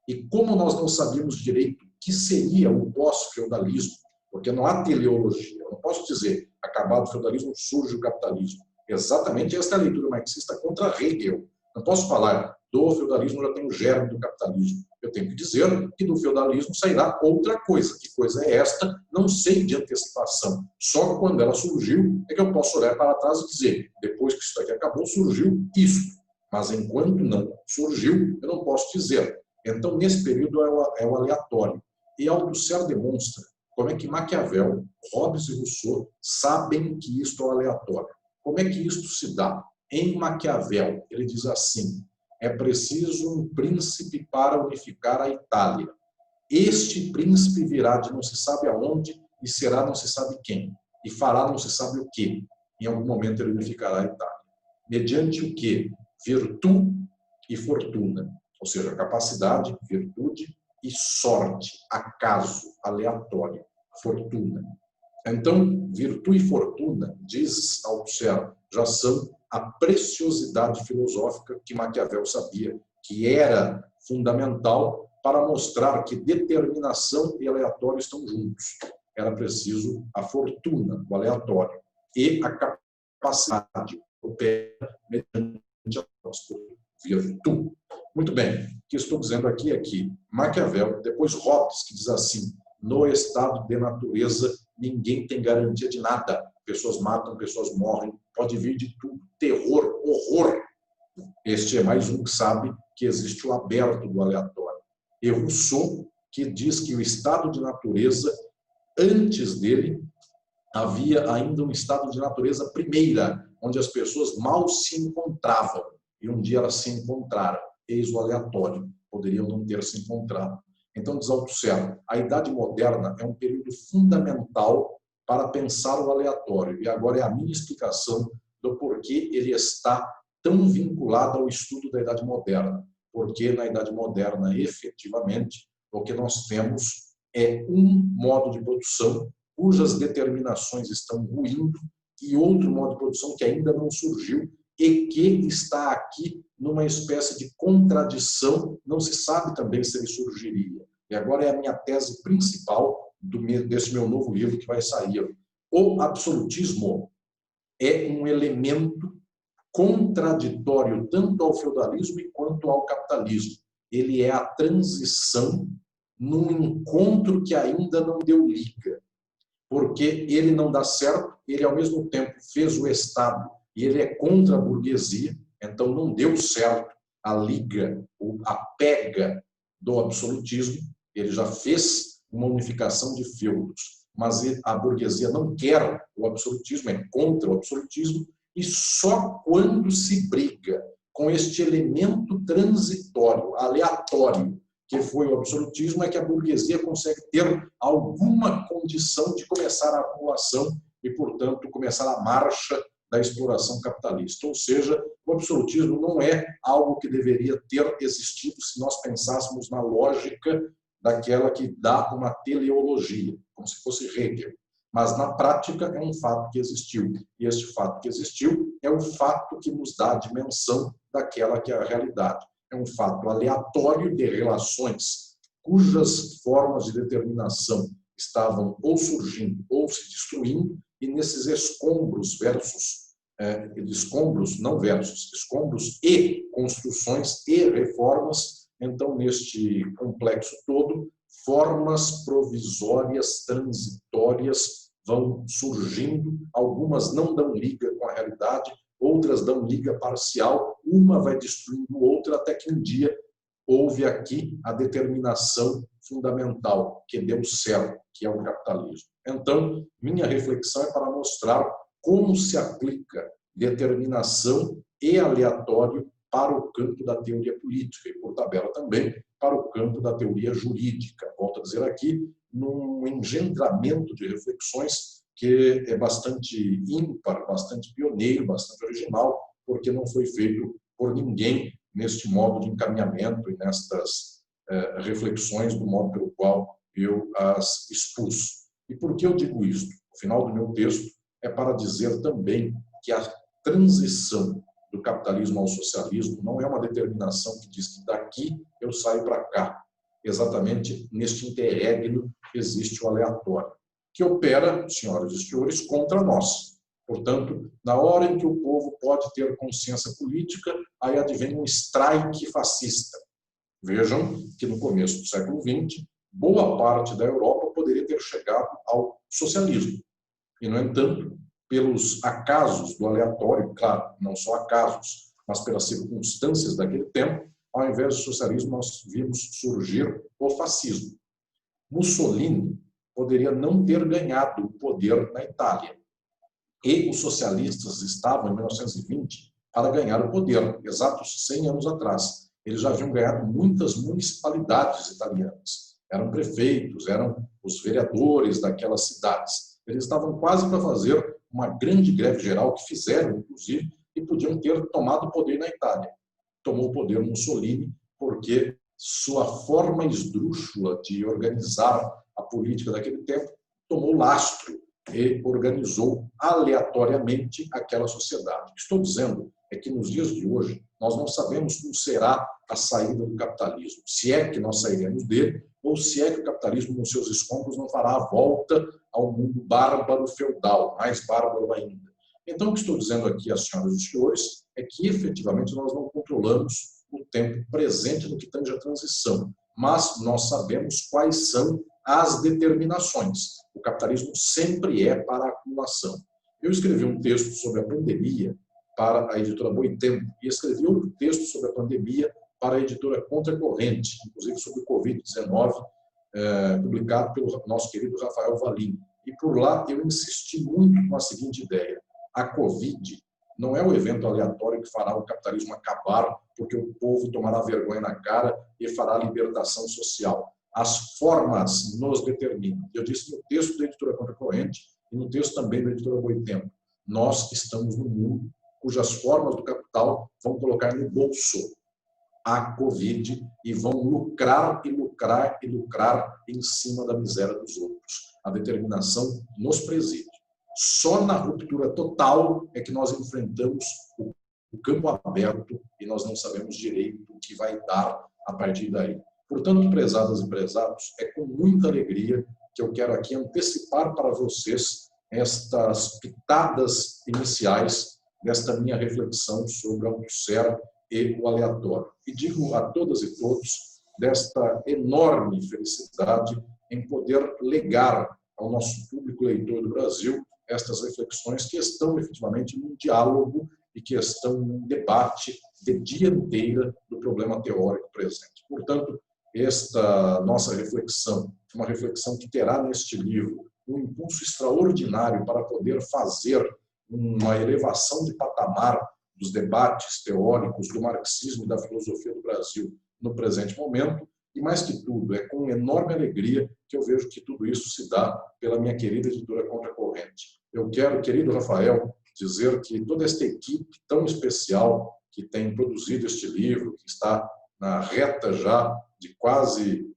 E como nós não sabíamos direito o que seria o pós-feudalismo, porque não há teleologia, eu não posso dizer, acabado o feudalismo, surge o capitalismo. Exatamente esta é a leitura marxista contra Hegel. Não posso falar do feudalismo já tem o germe do capitalismo. Eu tenho que dizer que do feudalismo sairá outra coisa. Que coisa é esta? Não sei de antecipação. Só quando ela surgiu é que eu posso olhar para trás e dizer, depois que isso aqui acabou, surgiu isso. Mas enquanto não surgiu, eu não posso dizer. Então, nesse período é o aleatório. E Althusser demonstra como é que Maquiavel, Hobbes e Rousseau sabem que isto é o aleatório. Como é que isto se dá? Em Maquiavel, ele diz assim, é preciso um príncipe para unificar a Itália. Este príncipe virá de não se sabe aonde e será não se sabe quem. E fará não se sabe o quê. Em algum momento ele unificará a Itália. Mediante o quê? Virtude e fortuna. Ou seja, capacidade, virtude e sorte, acaso, aleatório, fortuna. Então, virtude e fortuna, diz Althusser, já são a preciosidade filosófica que Maquiavel sabia que era fundamental para mostrar que determinação e aleatório estão juntos. Era preciso a fortuna, o aleatório, e a capacidade opera mediante a virtude. Muito bem, o que estou dizendo aqui é que Maquiavel, depois Hobbes, que diz assim, no estado de natureza, ninguém tem garantia de nada. Pessoas matam, pessoas morrem, pode vir de tudo. Terror, horror. Este é mais um que sabe que existe o aberto do aleatório. E Rousseau, que diz que o estado de natureza, antes dele, havia ainda um estado de natureza primeira, onde as pessoas mal se encontravam. E um dia elas se encontraram. Eis o aleatório. Poderiam não ter se encontrado. Então, diz Althusser, a Idade Moderna é um período fundamental para pensar o aleatório. E agora é a minha explicação do porquê ele está tão vinculado ao estudo da Idade Moderna. Porque na Idade Moderna, efetivamente, o que nós temos é um modo de produção cujas determinações estão ruindo e outro modo de produção que ainda não surgiu e que está aqui numa espécie de contradição, não se sabe também se ele surgiria. E agora é a minha tese principal desse meu novo livro que vai sair. O absolutismo é um elemento contraditório tanto ao feudalismo quanto ao capitalismo. Ele é a transição num encontro que ainda não deu liga, porque ele não dá certo, ele ao mesmo tempo fez o Estado e ele é contra a burguesia, então não deu certo a liga, a pega do absolutismo, ele já fez uma unificação de feudos, mas a burguesia não quer o absolutismo, é contra o absolutismo, e só quando se briga com este elemento transitório, aleatório, que foi o absolutismo, é que a burguesia consegue ter alguma condição de começar a acumulação e, portanto, começar a marcha da exploração capitalista. Ou seja, o absolutismo não é algo que deveria ter existido se nós pensássemos na lógica daquela que dá uma teleologia, como se fosse Hegel. Mas, na prática, é um fato que existiu. E este fato que existiu é o fato que nos dá a dimensão daquela que é a realidade. É um fato aleatório de relações cujas formas de determinação estavam ou surgindo ou se destruindo, e nesses escombros escombros e construções e reformas, então, neste complexo todo, formas provisórias, transitórias vão surgindo, algumas não dão liga com a realidade, outras dão liga parcial, uma vai destruindo outra, até que um dia houve aqui a determinação fundamental, que deu certo, que é o capitalismo. Então, minha reflexão é para mostrar como se aplica determinação e aleatório para o campo da teoria política e, por tabela, também para o campo da teoria jurídica. Volto a dizer aqui, num engendramento de reflexões que é bastante ímpar, bastante pioneiro, bastante original, porque não foi feito por ninguém neste modo de encaminhamento e nestas reflexões do modo pelo qual eu as expus. E por que eu digo isso? O final do meu texto é para dizer também que a transição do capitalismo ao socialismo não é uma determinação que diz que daqui eu saio para cá. Exatamente neste interregno existe o aleatório, que opera, senhoras e senhores, contra nós. Portanto, na hora em que o povo pode ter consciência política, aí advém um strike fascista. Vejam que no começo do século XX, boa parte da Europa poderia ter chegado ao socialismo. E, no entanto, pelos acasos do aleatório, claro, não só acasos, mas pelas circunstâncias daquele tempo, ao invés do socialismo, nós vimos surgir o fascismo. Mussolini poderia não ter ganhado o poder na Itália. E os socialistas estavam, em 1920, para ganhar o poder, exatos 100 anos atrás. Eles já haviam ganhado muitas municipalidades italianas. Eram prefeitos, eram os vereadores daquelas cidades. Eles estavam quase para fazer uma grande greve geral, que fizeram, inclusive, e podiam ter tomado o poder na Itália. Tomou o poder Mussolini, porque sua forma esdrúxula de organizar a política daquele tempo tomou lastro e organizou aleatoriamente aquela sociedade. O que estou dizendo é que nos dias de hoje nós não sabemos como será a saída do capitalismo, se é que nós sairemos dele ou se é que o capitalismo, com seus escombros, não fará a volta ao mundo bárbaro feudal, mais bárbaro ainda. Então, o que estou dizendo aqui, às senhoras e senhores, é que efetivamente nós não controlamos o tempo presente no que tange a transição, mas nós sabemos quais são as determinações. O capitalismo sempre é para a acumulação. Eu escrevi um texto sobre a pandemia para a editora Boitempo e escrevi outro texto sobre a pandemia para a editora Contracorrente, inclusive sobre o Covid-19, publicado pelo nosso querido Rafael Valim. E por lá eu insisti muito com a seguinte ideia: a Covid não é o evento aleatório que fará o capitalismo acabar porque o povo tomará vergonha na cara e fará a libertação social. As formas nos determinam. Eu disse no texto da editora Contracorrente e no texto também da editora Boitempo. Nós estamos no mundo cujas formas do capital vão colocar no bolso a Covid e vão lucrar e lucrar e lucrar em cima da miséria dos outros. A determinação nos preside. Só na ruptura total é que nós enfrentamos o campo aberto e nós não sabemos direito o que vai dar a partir daí. Portanto, prezadas e prezados, é com muita alegria que eu quero aqui antecipar para vocês estas pitadas iniciais desta minha reflexão sobre a Althusser e o aleatório. E digo a todas e todos desta enorme felicidade em poder legar ao nosso público leitor do Brasil estas reflexões que estão efetivamente num diálogo e que estão num debate de dianteira do problema teórico presente. Portanto, esta nossa reflexão, uma reflexão que terá neste livro um impulso extraordinário para poder fazer uma elevação de patamar dos debates teóricos do marxismo e da filosofia do Brasil no presente momento, e mais que tudo, é com enorme alegria que eu vejo que tudo isso se dá pela minha querida editora Contracorrente. Eu quero, querido Rafael, dizer que toda esta equipe tão especial que tem produzido este livro, que está na reta já de quase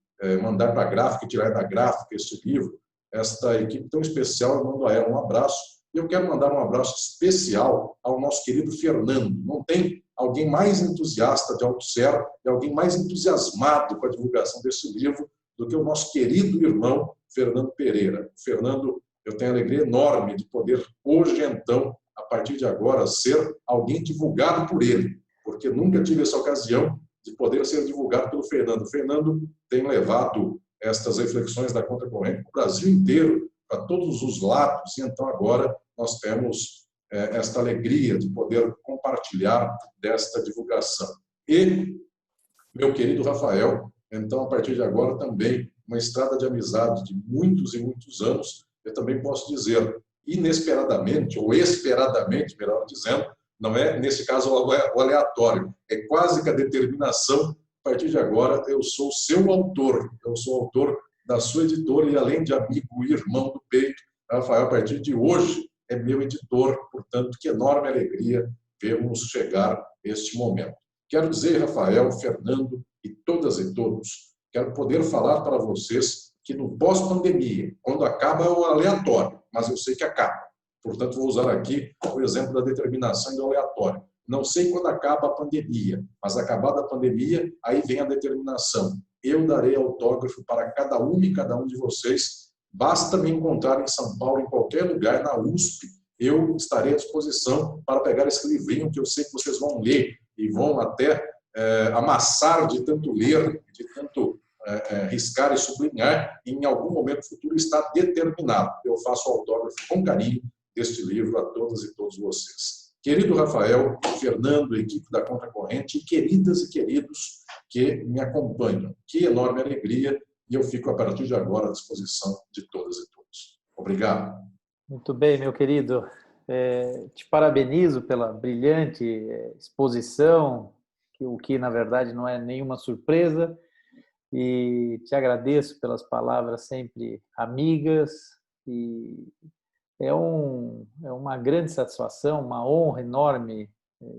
mandar para a gráfica e tirar da gráfica este livro, esta equipe tão especial, eu mando a ela um abraço. E eu quero mandar um abraço especial ao nosso querido Fernando. Não tem alguém mais entusiasta de Althusser e alguém mais entusiasmado com a divulgação desse livro do que o nosso querido irmão Fernando Pereira. Fernando, eu tenho a alegria enorme de poder hoje, então, a partir de agora, ser alguém divulgado por ele, porque nunca tive essa ocasião de poder ser divulgado pelo Fernando. O Fernando tem levado estas reflexões da Contracorrente para o Brasil inteiro, para todos os lados, e então agora nós temos esta alegria de poder compartilhar desta divulgação. E, meu querido Rafael, então, a partir de agora também, uma estrada de amizade de muitos e muitos anos, eu também posso dizer, inesperadamente, ou esperadamente, melhor dizendo, não é, nesse caso, o aleatório, é quase que a determinação, a partir de agora, eu sou seu autor, eu sou autor da sua editora e, além de amigo e irmão do peito, Rafael, a partir de hoje, é meu editor, portanto, que enorme alegria vermos chegar este momento. Quero dizer, Rafael, Fernando e todas e todos, quero poder falar para vocês que no pós-pandemia, quando acaba é o aleatório, mas eu sei que acaba. Portanto, vou usar aqui o exemplo da determinação e do aleatório. Não sei quando acaba a pandemia, mas acabada a pandemia, aí vem a determinação. Eu darei autógrafo para cada uma e cada um de vocês. Basta me encontrar em São Paulo, em qualquer lugar, na USP, eu estarei à disposição para pegar esse livrinho que eu sei que vocês vão ler e vão até amassar de tanto ler, de tanto riscar e sublinhar, e em algum momento futuro está determinado. Eu faço o autógrafo com carinho deste livro a todas e todos vocês. Querido Rafael, Fernando, equipe da Conta Corrente, e queridas e queridos que me acompanham. Que enorme alegria, e eu fico a partir de agora à disposição de todas e todos. Obrigado. Muito bem, meu querido. Te parabenizo pela brilhante exposição, o que na verdade não é nenhuma surpresa, e te agradeço pelas palavras sempre amigas, e é uma grande satisfação, uma honra enorme,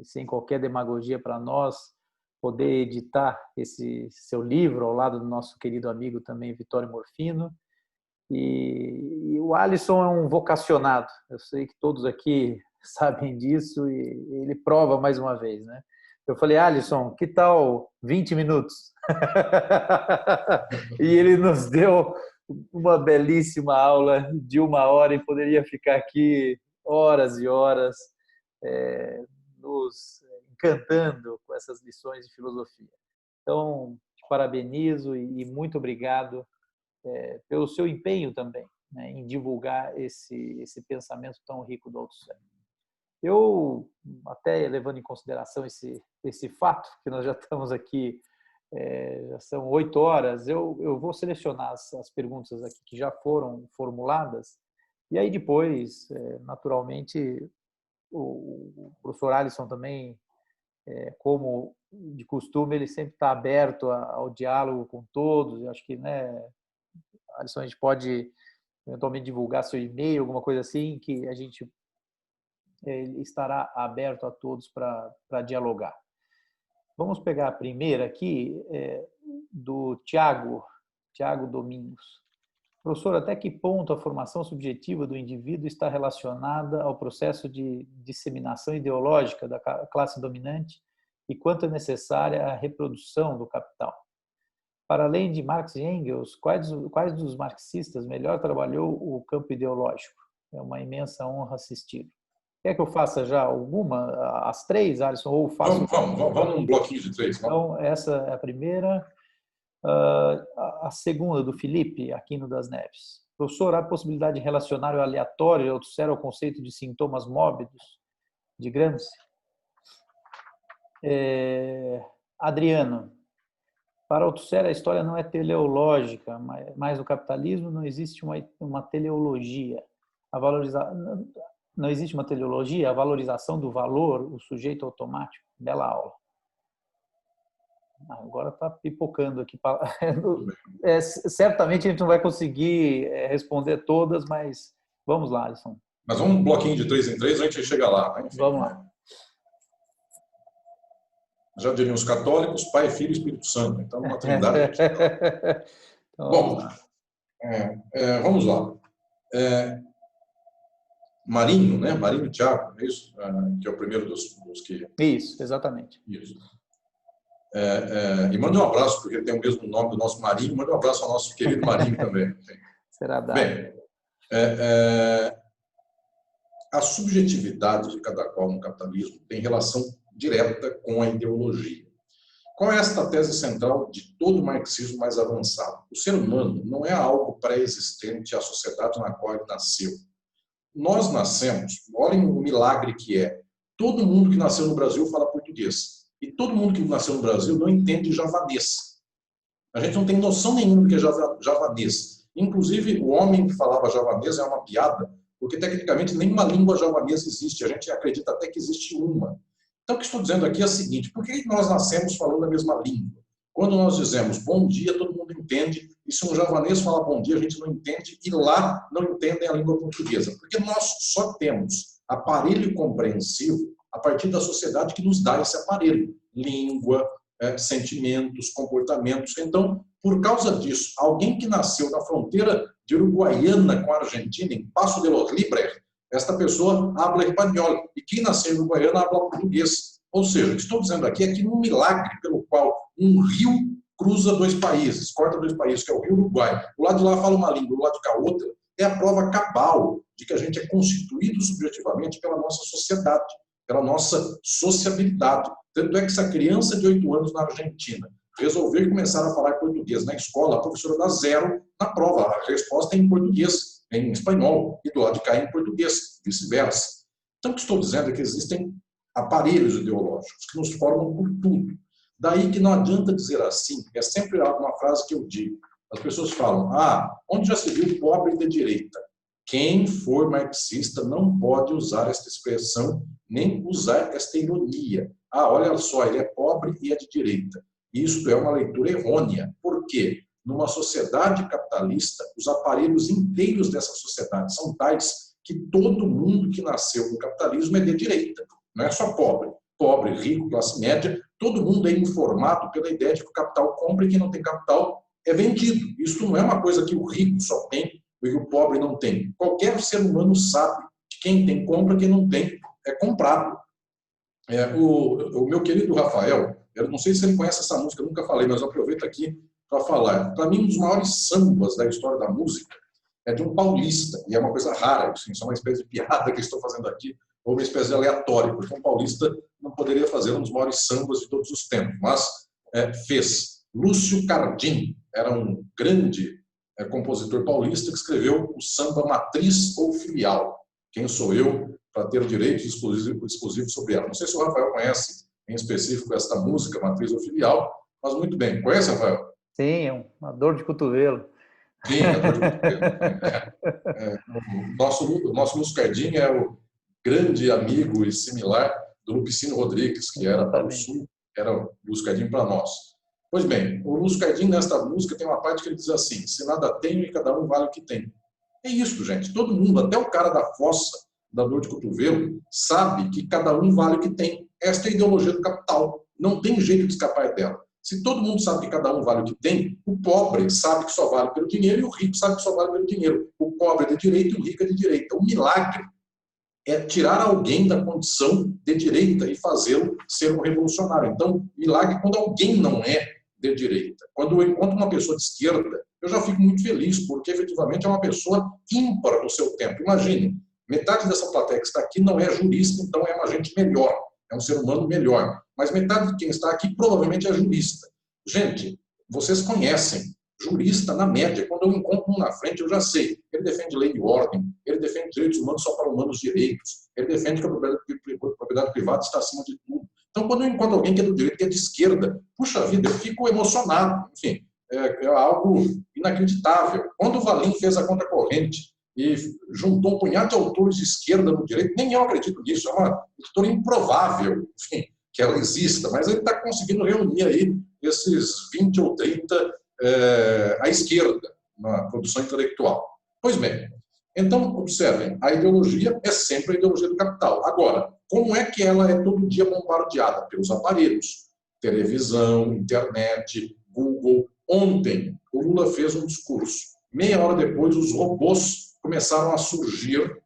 sem qualquer demagogia para nós, poder editar esse seu livro ao lado do nosso querido amigo também, Vittorio Morfino. E o Alisson é um vocacionado, eu sei que todos aqui sabem disso, e ele prova mais uma vez, né? Eu falei, Alisson, que tal 20 minutos? E ele nos deu uma belíssima aula de 1 hora, e poderia ficar aqui horas e horas nos encantando com essas lições de filosofia. Então, te parabenizo e muito obrigado pelo seu empenho também, né, em divulgar esse pensamento tão rico do Althusser. Eu, até levando em consideração esse fato, que nós já estamos aqui, já são 8 horas, eu vou selecionar as perguntas aqui que já foram formuladas, e aí depois, naturalmente, o professor Alisson também, como de costume, ele sempre está aberto ao diálogo com todos. Eu acho que, né, Alisson, a gente pode eventualmente divulgar seu e-mail, alguma coisa assim, que a gente estará aberto a todos para dialogar. Vamos pegar a primeira aqui, do Tiago Domingos. Professor, até que ponto a formação subjetiva do indivíduo está relacionada ao processo de disseminação ideológica da classe dominante, e quanto é necessária a reprodução do capital? Para além de Marx e Engels, quais dos marxistas melhor trabalhou o campo ideológico? É uma imensa honra assistir. Quer que eu faça já alguma, as 3, Alisson? Ou faço... Vamos num bloquinho de 3. Então, essa é a primeira. A segunda, do Felipe Aquino das Neves. Professor, há a possibilidade de relacionar o aleatório e o Althusser ao conceito de sintomas mórbidos de Gramsci? Adriano, para Althusser a história não é teleológica, mas no capitalismo não existe uma teleologia. Não existe uma teleologia, a valorização do valor, o sujeito automático. Bela aula. Agora está pipocando aqui. Certamente a gente não vai conseguir responder todas, mas vamos lá, Alisson. Mas vamos um bloquinho de 3 em 3, a gente chega lá. Né? Enfim, vamos lá. Já diriam os católicos, Pai, Filho e Espírito Santo. Então, uma trindade. Então, bom, vamos lá. Marinho, né? Marinho Thiago, é isso? Que é o primeiro dos que... Isso, exatamente. Isso. E manda um abraço, porque ele tem o mesmo nome do nosso Marinho. Manda um abraço ao nosso querido Marinho também. Será dado. Bem, a subjetividade de cada qual no capitalismo tem relação direta com a ideologia. Qual é esta tese central de todo o marxismo mais avançado? O ser humano não é algo pré-existente à sociedade na qual ele nasceu. Nós nascemos, olhem o milagre que é. Todo mundo que nasceu no Brasil fala português. E todo mundo que nasceu no Brasil não entende javanês. A gente não tem noção nenhuma do que é javanês. Inclusive, o homem que falava javanês é uma piada, porque tecnicamente nenhuma língua javanesa existe. A gente acredita até que existe uma. Então, o que estou dizendo aqui é o seguinte: por que nós nascemos falando a mesma língua? Quando nós dizemos bom dia, todo mundo entende, e se um javanês fala bom dia, a gente não entende, e lá não entendem a língua portuguesa. Porque nós só temos aparelho compreensivo a partir da sociedade que nos dá esse aparelho. Língua, sentimentos, comportamentos. Então, Por causa disso, alguém que nasceu na fronteira de Uruguaiana com a Argentina, em Paso de los Libres, esta pessoa habla espanhol. E quem nasceu em Uruguaiana habla português. Ou seja, o que estou dizendo aqui é que num milagre pelo qual um rio cruza dois países, corta dois países, que é o Rio Uruguai. O lado de lá fala uma língua, o lado de cá outra, é a prova cabal de que a gente é constituído subjetivamente pela nossa sociedade, pela nossa sociabilidade. Tanto é que essa criança de 8 anos na Argentina resolver começar a falar português na escola, a professora dá 0 na prova. A resposta é em português, em espanhol, e do lado de cá é em português, vice-versa. Então, o que estou dizendo é que existem aparelhos ideológicos que nos formam por tudo. Daí que não adianta dizer assim, é sempre uma frase que eu digo. As pessoas falam, onde já se viu pobre de direita? Quem for marxista não pode usar esta expressão, nem usar esta ironia. Olha só, ele é pobre e é de direita. Isto é uma leitura errônea. Por quê? Numa sociedade capitalista, os aparelhos inteiros dessa sociedade são tais que todo mundo que nasceu no capitalismo é de direita. Não é só pobre. Pobre, rico, classe média, todo mundo é informado pela ideia de que o capital compra e quem não tem capital é vendido. Isso não é uma coisa que o rico só tem e o pobre não tem. Qualquer ser humano sabe que quem tem compra, quem não tem é comprado. O meu querido Rafael, eu não sei se ele conhece essa música, eu nunca falei, mas eu aproveito aqui para falar. Para mim, um dos maiores sambas da história da música é de um paulista, e é uma coisa rara, isso é uma espécie de piada que estou fazendo aqui, ou uma espécie de aleatório, porque um paulista não poderia fazer um dos maiores sambas de todos os tempos, mas fez. Lúcio Cardim era um grande compositor paulista que escreveu o samba Matriz ou Filial. Quem sou eu para ter direitos exclusivos sobre ela? Não sei se o Rafael conhece em específico esta música, Matriz ou Filial, mas muito bem. Conhece, Rafael? Sim, é uma dor de cotovelo. Sim, a dor de cotovelo. O nosso Lúcio Cardim é o grande amigo e similar do Lupicínio Rodrigues, que era para o Sul, era o Lúcio Cardim para nós. Pois bem, o Lúcio Cardim, nesta música, tem uma parte que ele diz assim, se nada tenho e cada um vale o que tem. É isso, gente. Todo mundo, até o cara da fossa, da dor de cotovelo, sabe que cada um vale o que tem. Esta é a ideologia do capital. Não tem jeito de escapar dela. Se todo mundo sabe que cada um vale o que tem, o pobre sabe que só vale pelo dinheiro e o rico sabe que só vale pelo dinheiro. O pobre é de direita e o rico é de direita. O milagre é tirar alguém da condição de direita e fazê-lo ser um revolucionário. Então, milagre quando alguém não é de direita. Quando eu encontro uma pessoa de esquerda, eu já fico muito feliz, porque efetivamente é uma pessoa ímpar no seu tempo. Imagine, metade dessa plateia que está aqui não é jurista, então é uma gente melhor, é um ser humano melhor. Mas metade de quem está aqui provavelmente é jurista. Gente, vocês conhecem jurista na média. Quando eu encontro um na frente, eu já sei. Ele defende lei e ordem, ele defende direitos humanos só para humanos direitos, ele defende que a propriedade privada está acima de tudo. Então, quando eu encontro alguém que é do direito, que é de esquerda, puxa vida, eu fico emocionado. Enfim, é algo inacreditável. Quando o Valim fez a conta corrente e juntou um punhado de autores de esquerda no direito, nem eu acredito nisso, é uma editora improvável, enfim, que ela exista, mas ele está conseguindo reunir aí esses 20 ou 30 à esquerda na produção intelectual. Pois bem, então, observem, a ideologia é sempre a ideologia do capital. Agora, como é que ela é todo dia bombardeada? Pelos aparelhos, televisão, internet, Google. Ontem, o Lula fez um discurso. Meia hora depois, os robôs começaram a surgir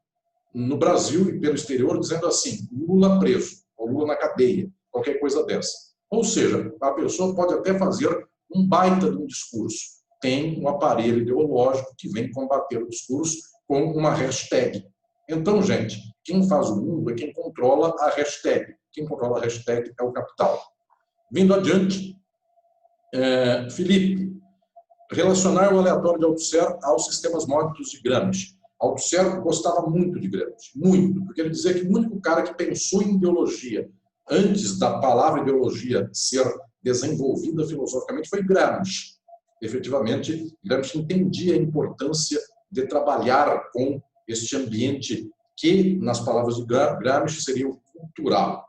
no Brasil e pelo exterior, dizendo assim, Lula preso, ou Lula na cadeia, qualquer coisa dessa. Ou seja, a pessoa pode até fazer um baita de um discurso. Tem um aparelho ideológico que vem combater o discurso com uma hashtag. Então, gente, quem faz o mundo é quem controla a hashtag. Quem controla a hashtag é o capital. Vindo adiante, Felipe, relacionar o aleatório de Althusser aos sistemas módicos de Gramsci. Althusser gostava muito de Gramsci, muito, porque ele dizia que o único cara que pensou em ideologia antes da palavra ideologia ser desenvolvida filosoficamente foi Gramsci. Efetivamente, Gramsci entendia a importância de trabalhar com este ambiente que, nas palavras de Gramsci, seria o cultural.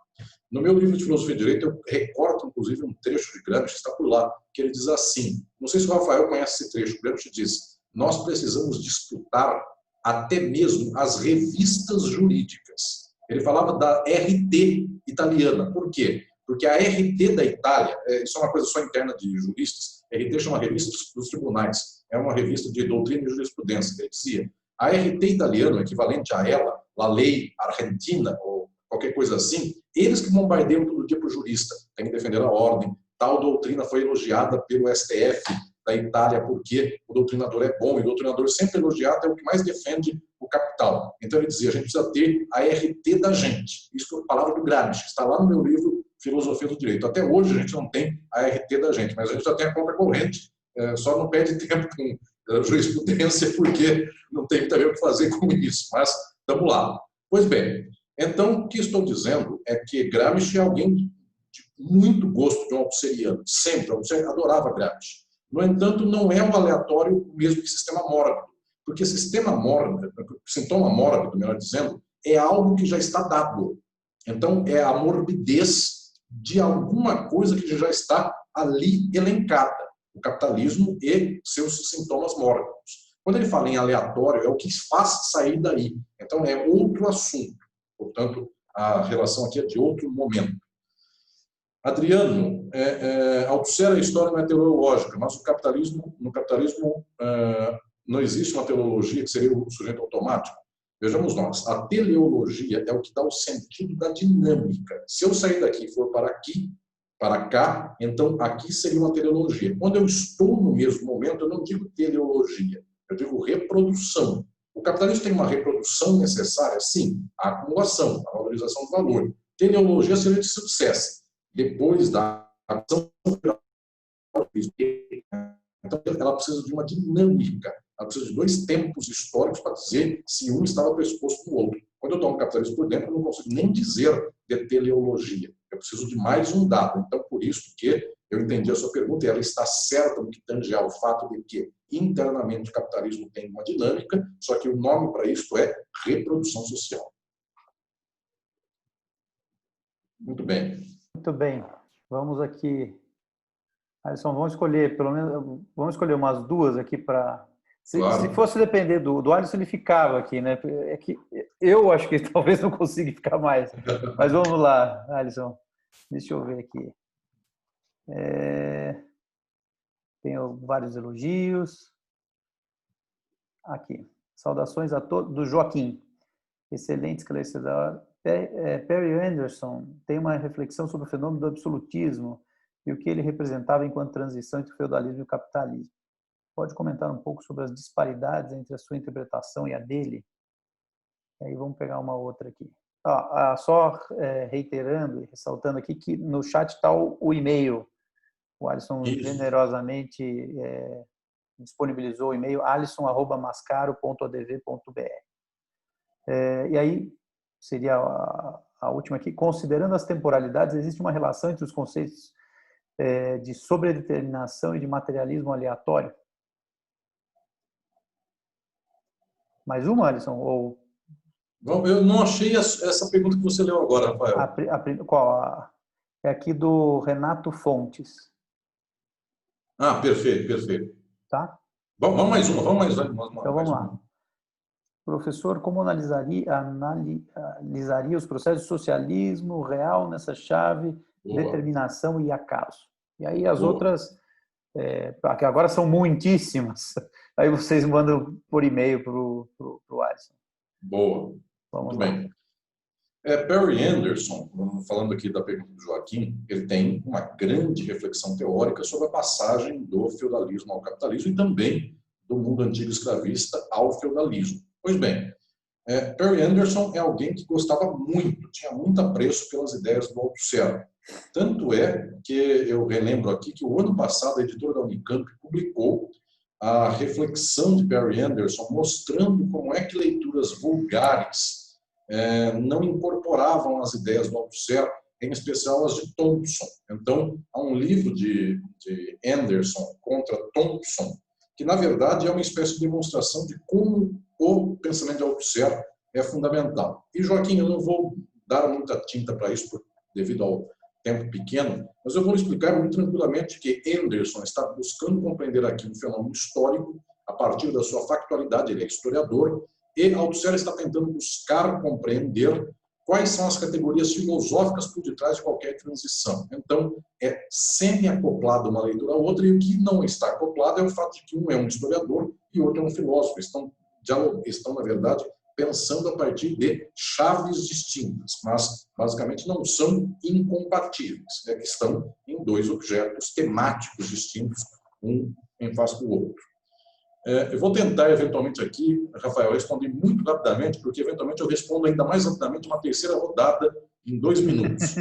No meu livro de Filosofia e Direito, eu recorto, inclusive, um trecho de Gramsci, que está por lá, que ele diz assim, não sei se o Rafael conhece esse trecho, Gramsci diz, nós precisamos disputar até mesmo as revistas jurídicas. Ele falava da RT italiana. Por quê? Porque a RT da Itália, isso é uma coisa só interna de juristas, RT chama Revista dos Tribunais, é uma revista de doutrina e jurisprudência. Ele dizia, a RT italiano, equivalente a ela, a lei argentina, ou qualquer coisa assim, eles que bombardeiam todo dia para o jurista, tem que defender a ordem. Tal doutrina foi elogiada pelo STF da Itália, porque o doutrinador é bom, e o doutrinador sempre elogiado é o que mais defende o capital. Então ele dizia, a gente precisa ter a RT da gente. Isso é a palavra do Gramsci, está lá no meu livro Filosofia do Direito. Até hoje a gente não tem a RT da gente, mas a gente já tem a conta corrente, só não perde tempo com jurisprudência, porque não tem também o que fazer com isso, mas estamos lá. Pois bem, então o que estou dizendo é que Gramsci é alguém de muito gosto de um altusseriano, sempre, adorava Gramsci. No entanto, não é um aleatório o mesmo que sistema mórbido, porque sistema mórbido, sintoma mórbido, melhor dizendo, é algo que já está dado. Então, é a morbidez de alguma coisa que já está ali elencada, o capitalismo e seus sintomas mórbidos. Quando ele fala em aleatório, é o que faz sair daí. Então, é outro assunto. Portanto, a relação aqui é de outro momento. Adriano, Althusser, a história não é teleológica, mas no capitalismo não existe uma teleologia que seria o sujeito automático. Vejamos nós, a teleologia é o que dá o sentido da dinâmica. Se eu sair daqui e for para aqui, para cá, então aqui seria uma teleologia. Quando eu estou no mesmo momento, eu não digo teleologia, eu digo reprodução. O capitalismo tem uma reprodução necessária? Sim, a acumulação, a valorização do valor. Teleologia seria de sucesso. Depois da ação, então ela precisa de uma dinâmica, ela precisa de dois tempos históricos para dizer se um estava pressuposto no outro. Quando eu tomo capitalismo por dentro, eu não consigo nem dizer de teleologia. Eu preciso de mais um dado. Então, por isso que eu entendi a sua pergunta, e ela está certa no que tange ao fato de que internamente o capitalismo tem uma dinâmica, só que o nome para isso é reprodução social. Muito bem. Muito bem, vamos aqui, Alisson, vamos escolher umas duas aqui para... Claro. Se fosse depender do Alisson, ele ficava aqui, né? É que eu acho que talvez não consiga ficar mais, mas vamos lá, Alisson, deixa eu ver aqui. Tenho vários elogios. Aqui, saudações a todos, do Joaquim, excelente esclarecedor. Perry Anderson tem uma reflexão sobre o fenômeno do absolutismo e o que ele representava enquanto transição entre o feudalismo e o capitalismo. Pode comentar um pouco sobre as disparidades entre a sua interpretação e a dele? E aí vamos pegar uma outra aqui. Só reiterando e ressaltando aqui que no chat está o e-mail. O Alisson generosamente disponibilizou o e-mail alisson@mascaro.adv.br. E aí seria a última aqui. Considerando as temporalidades, existe uma relação entre os conceitos de sobredeterminação e de materialismo aleatório? Mais uma, Alisson? Ou... Eu não achei essa pergunta que você leu agora, Rafael. Qual? É aqui do Renato Fontes. Perfeito. Tá? Vamos mais uma. Então vamos lá. Professor, como analisaria os processos de socialismo real nessa chave, determinação e acaso? E aí as outras, que agora são muitíssimas, aí vocês mandam por e-mail para o Alisson. Boa. Vamos Muito lá. bem. Perry Anderson, falando aqui da pergunta do Joaquim, ele tem uma grande reflexão teórica sobre a passagem do feudalismo ao capitalismo e também do mundo antigo escravista ao feudalismo. Pois bem, Perry Anderson é alguém que gostava muito, tinha muito apreço pelas ideias do Althusser. Tanto é que eu relembro aqui que o ano passado a editora da Unicamp publicou a reflexão de Perry Anderson mostrando como é que leituras vulgares não incorporavam as ideias do Althusser, em especial as de Thompson. Então, há um livro de Anderson contra Thompson, que, na verdade, é uma espécie de demonstração de como o pensamento de Althusser é fundamental. E, Joaquim, eu não vou dar muita tinta para isso, devido ao tempo pequeno, mas eu vou explicar muito tranquilamente que Anderson está buscando compreender aqui um fenômeno histórico a partir da sua factualidade, ele é historiador, e Althusser está tentando buscar compreender quais são as categorias filosóficas por detrás de qualquer transição. Então, é semi-acoplado uma leitura à outra, e o que não está acoplado é o fato de que um é um historiador e o outro é um filósofo. Estão, na verdade, pensando a partir de chaves distintas, mas basicamente não são incompatíveis, que estão em dois objetos temáticos distintos, um em face do outro. Eu vou tentar, eventualmente, aqui, Rafael, responder muito rapidamente, porque, eventualmente, eu respondo ainda mais rapidamente uma terceira rodada em 2 minutos.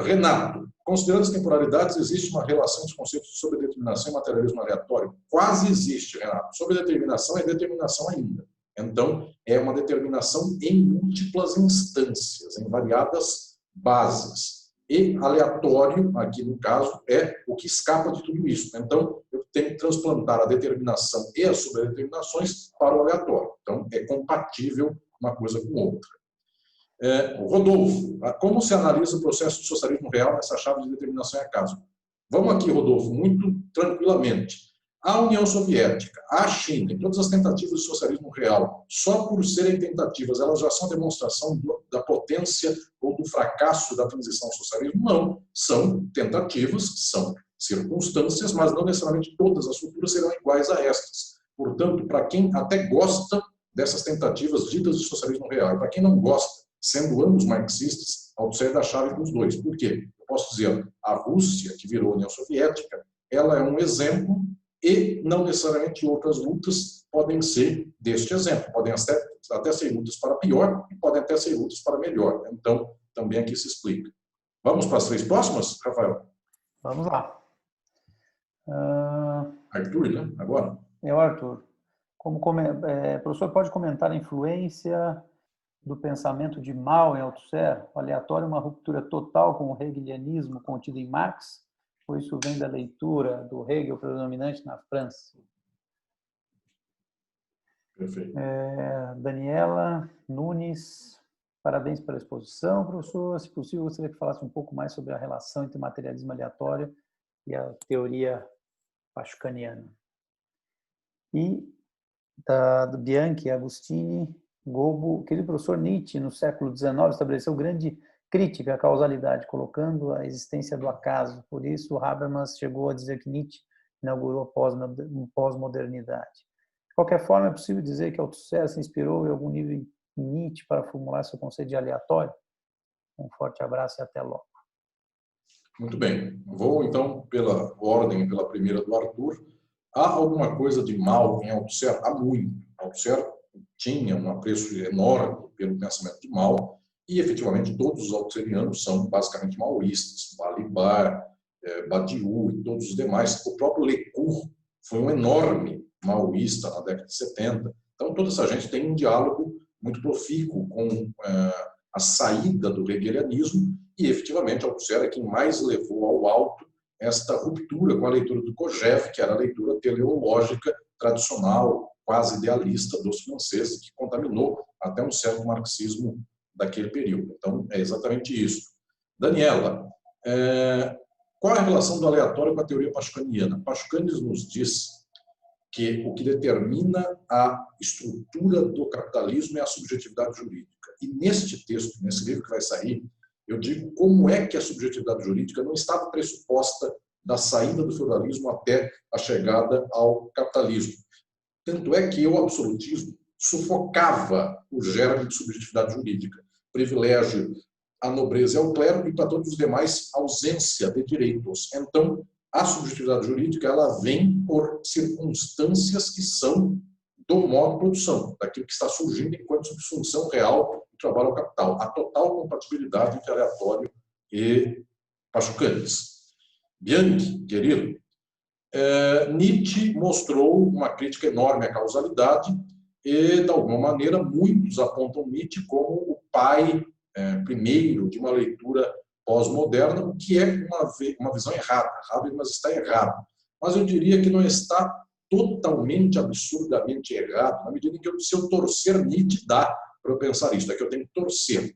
Renato, considerando as temporalidades, existe uma relação dos conceitos de sobredeterminação e materialismo aleatório? Quase existe, Renato. Sobredeterminação é determinação ainda. Então, é uma determinação em múltiplas instâncias, em variadas bases. E aleatório, aqui no caso, é o que escapa de tudo isso. Então, eu tenho que transplantar a determinação e as sobredeterminações para o aleatório. Então, é compatível uma coisa com outra. Rodolfo, como se analisa o processo do socialismo real nessa chave de determinação e acaso? Vamos aqui, Rodolfo, muito tranquilamente. A União Soviética, a China, em todas as tentativas de socialismo real, só por serem tentativas, elas já são demonstração da potência ou do fracasso da transição ao socialismo? Não, são tentativas, são circunstâncias, mas não necessariamente todas as futuras serão iguais a estas. Portanto, para quem até gosta dessas tentativas ditas de socialismo real, para quem não gosta, sendo ambos marxistas, observe a chave dos dois. Por quê? Eu posso dizer, a Rússia, que virou União Soviética, ela é um exemplo, e não necessariamente outras lutas podem ser deste exemplo. Podem até ser lutas para pior e podem até ser lutas para melhor. Então, também aqui se explica. Vamos para as 3 próximas, Rafael? Vamos lá. Arthur, né? Agora. É o Arthur. Professor, pode comentar a influência do pensamento de Mao em Althusser? O aleatório é uma ruptura total com o hegelianismo contido em Marx? Ou isso vem da leitura do Hegel predominante na França? Perfeito. Daniela Nunes, parabéns pela exposição, professor. Se possível, gostaria que falasse um pouco mais sobre a relação entre materialismo aleatório e a teoria pascaniana. E do Bianchi Agostini Gobo, querido professor, Nietzsche, no século XIX, estabeleceu grande crítica à causalidade, colocando a existência do acaso. Por isso, Habermas chegou a dizer que Nietzsche inaugurou a pós-modernidade. De qualquer forma, é possível dizer que Althusser se inspirou em algum nível em Nietzsche para formular seu conceito de aleatório? Um forte abraço e até logo. Muito bem. Vou, então, pela ordem, pela primeira do Arthur. Há alguma coisa de Mao em Althusser? Há muito. Althusser tinha um apreço enorme pelo pensamento de Mao, e, efetivamente, todos os althusserianos são basicamente maoístas. Balibar, Badiou e todos os demais. O próprio Lecour foi um enorme maoísta na década de 70. Então, toda essa gente tem um diálogo muito profícuo com a saída do hegelianismo, e, efetivamente, Althusser é quem mais levou ao alto esta ruptura com a leitura do Kojève, que era a leitura teleológica tradicional, quase idealista dos franceses, que contaminou até um certo marxismo daquele período. Então, é exatamente isso. Daniela, qual é a relação do aleatório com a teoria pascaniana? Pascanes nos diz que o que determina a estrutura do capitalismo é a subjetividade jurídica. E neste texto, nesse livro que vai sair, eu digo como é que a subjetividade jurídica não estava pressuposta da saída do feudalismo até a chegada ao capitalismo. Tanto é que o absolutismo sufocava o germe de subjetividade jurídica. Privilégio à nobreza e ao clero, e para todos os demais, ausência de direitos. Então, a subjetividade jurídica ela vem por circunstâncias que são do modo de produção, daquilo que está surgindo enquanto subsunção real do trabalho ao capital. A total compatibilidade entre aleatório e Pascucanes. Bianchi, querido, Nietzsche mostrou uma crítica enorme à causalidade e, de alguma maneira, muitos apontam Nietzsche como o pai primeiro de uma leitura pós-moderna, o que é uma visão errada. Habermas está errado. Mas eu diria que não está totalmente, absurdamente errado, na medida em que se eu torcer Nietzsche, dá para eu pensar isso, é que eu tenho que torcer.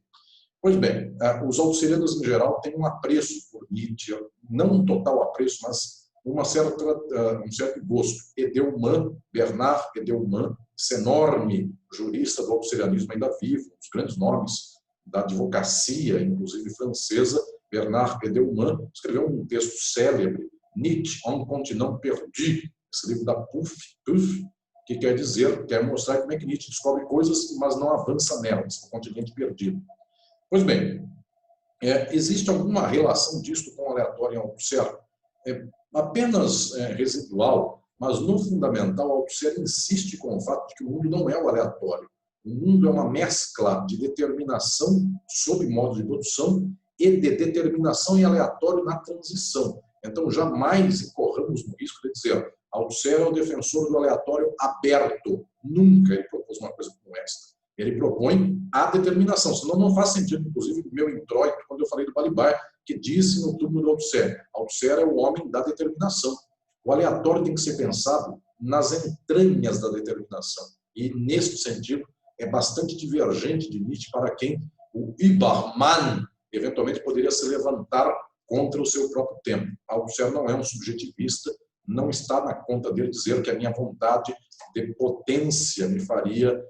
Pois bem, os althusserianos em geral têm um apreço por Nietzsche, não um total apreço, mas um certo gosto. Edelman, Bernard Edelman, esse enorme jurista do althusserianismo ainda vivo, um dos grandes nomes da advocacia, inclusive francesa, Bernard Edelman, escreveu um texto célebre, Nietzsche, Un continent perdu, esse livro da PUF, que quer mostrar como é que Nietzsche descobre coisas, mas não avança nelas, um continente perdido. Pois bem, existe alguma relação disso com o aleatório em Althusser? Apenas residual, mas no fundamental, Althusser insiste com o fato de que o mundo não é o aleatório. O mundo é uma mescla de determinação sob modo de produção e de determinação em aleatório na transição. Então, jamais incorramos no risco de dizer Althusser é o defensor do aleatório aberto. Nunca ele propôs uma coisa como esta. Ele propõe a determinação, senão não faz sentido, inclusive, o meu introito, quando eu falei do Balibar, que disse no turno do Althusser, Althusser é o homem da determinação. O aleatório tem que ser pensado nas entranhas da determinação. E, neste sentido, é bastante divergente de Nietzsche, para quem o Übermann eventualmente poderia se levantar contra o seu próprio tempo. Althusser não é um subjetivista, não está na conta dele dizer que a minha vontade de potência me faria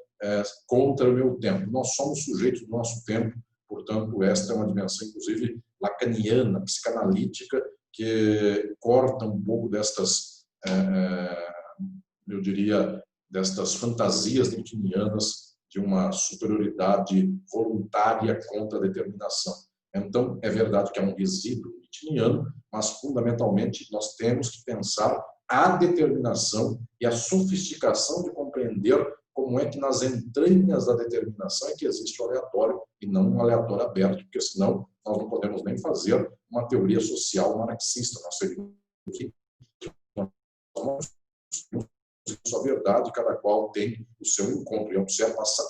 contra o meu tempo. Nós somos sujeitos do nosso tempo, portanto, esta é uma dimensão, inclusive, lacaniana, psicanalítica, que corta um pouco destas, eu diria, destas fantasias nietzscheanas de uma superioridade voluntária contra a determinação. Então, é verdade que é um resíduo nietzscheano, mas, fundamentalmente, nós temos que pensar a determinação e a sofisticação de compreender como é que nas entranhas da determinação é que existe o aleatório e não um aleatório aberto, porque senão nós não podemos nem fazer uma teoria social marxista. Nós seríamos sua verdade, cada qual tem o seu encontro. E Althusser passa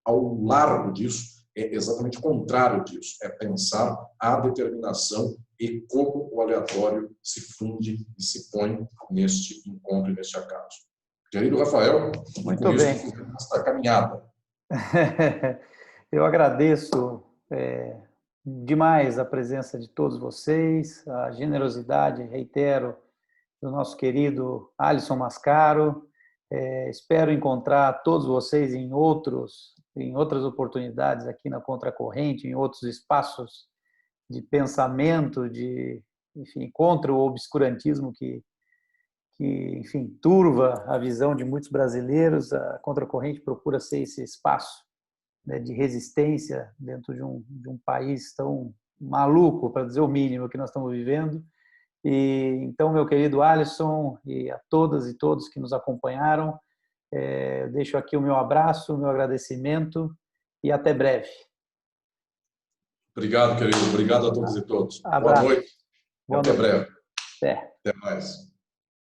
ao largo disso, é exatamente o contrário disso, é pensar a determinação e como o aleatório se funde e se põe neste encontro e neste acaso. Querido Rafael, muito com bem. isso, esta caminhada. Eu agradeço demais a presença de todos vocês, a generosidade, reitero, do nosso querido Alisson Mascaro. Espero encontrar todos vocês em outras oportunidades aqui na Contracorrente, em outros espaços de pensamento, enfim, contra o obscurantismo que enfim, turva a visão de muitos brasileiros. A Contracorrente procura ser esse espaço, né, de resistência dentro de um país tão maluco, para dizer o mínimo, que nós estamos vivendo. E então, meu querido Alisson, e a todas e todos que nos acompanharam, deixo aqui o meu abraço, o meu agradecimento e até breve. Obrigado, querido. Obrigado a todos e todos. Abraço. Boa noite. Até breve. Até mais.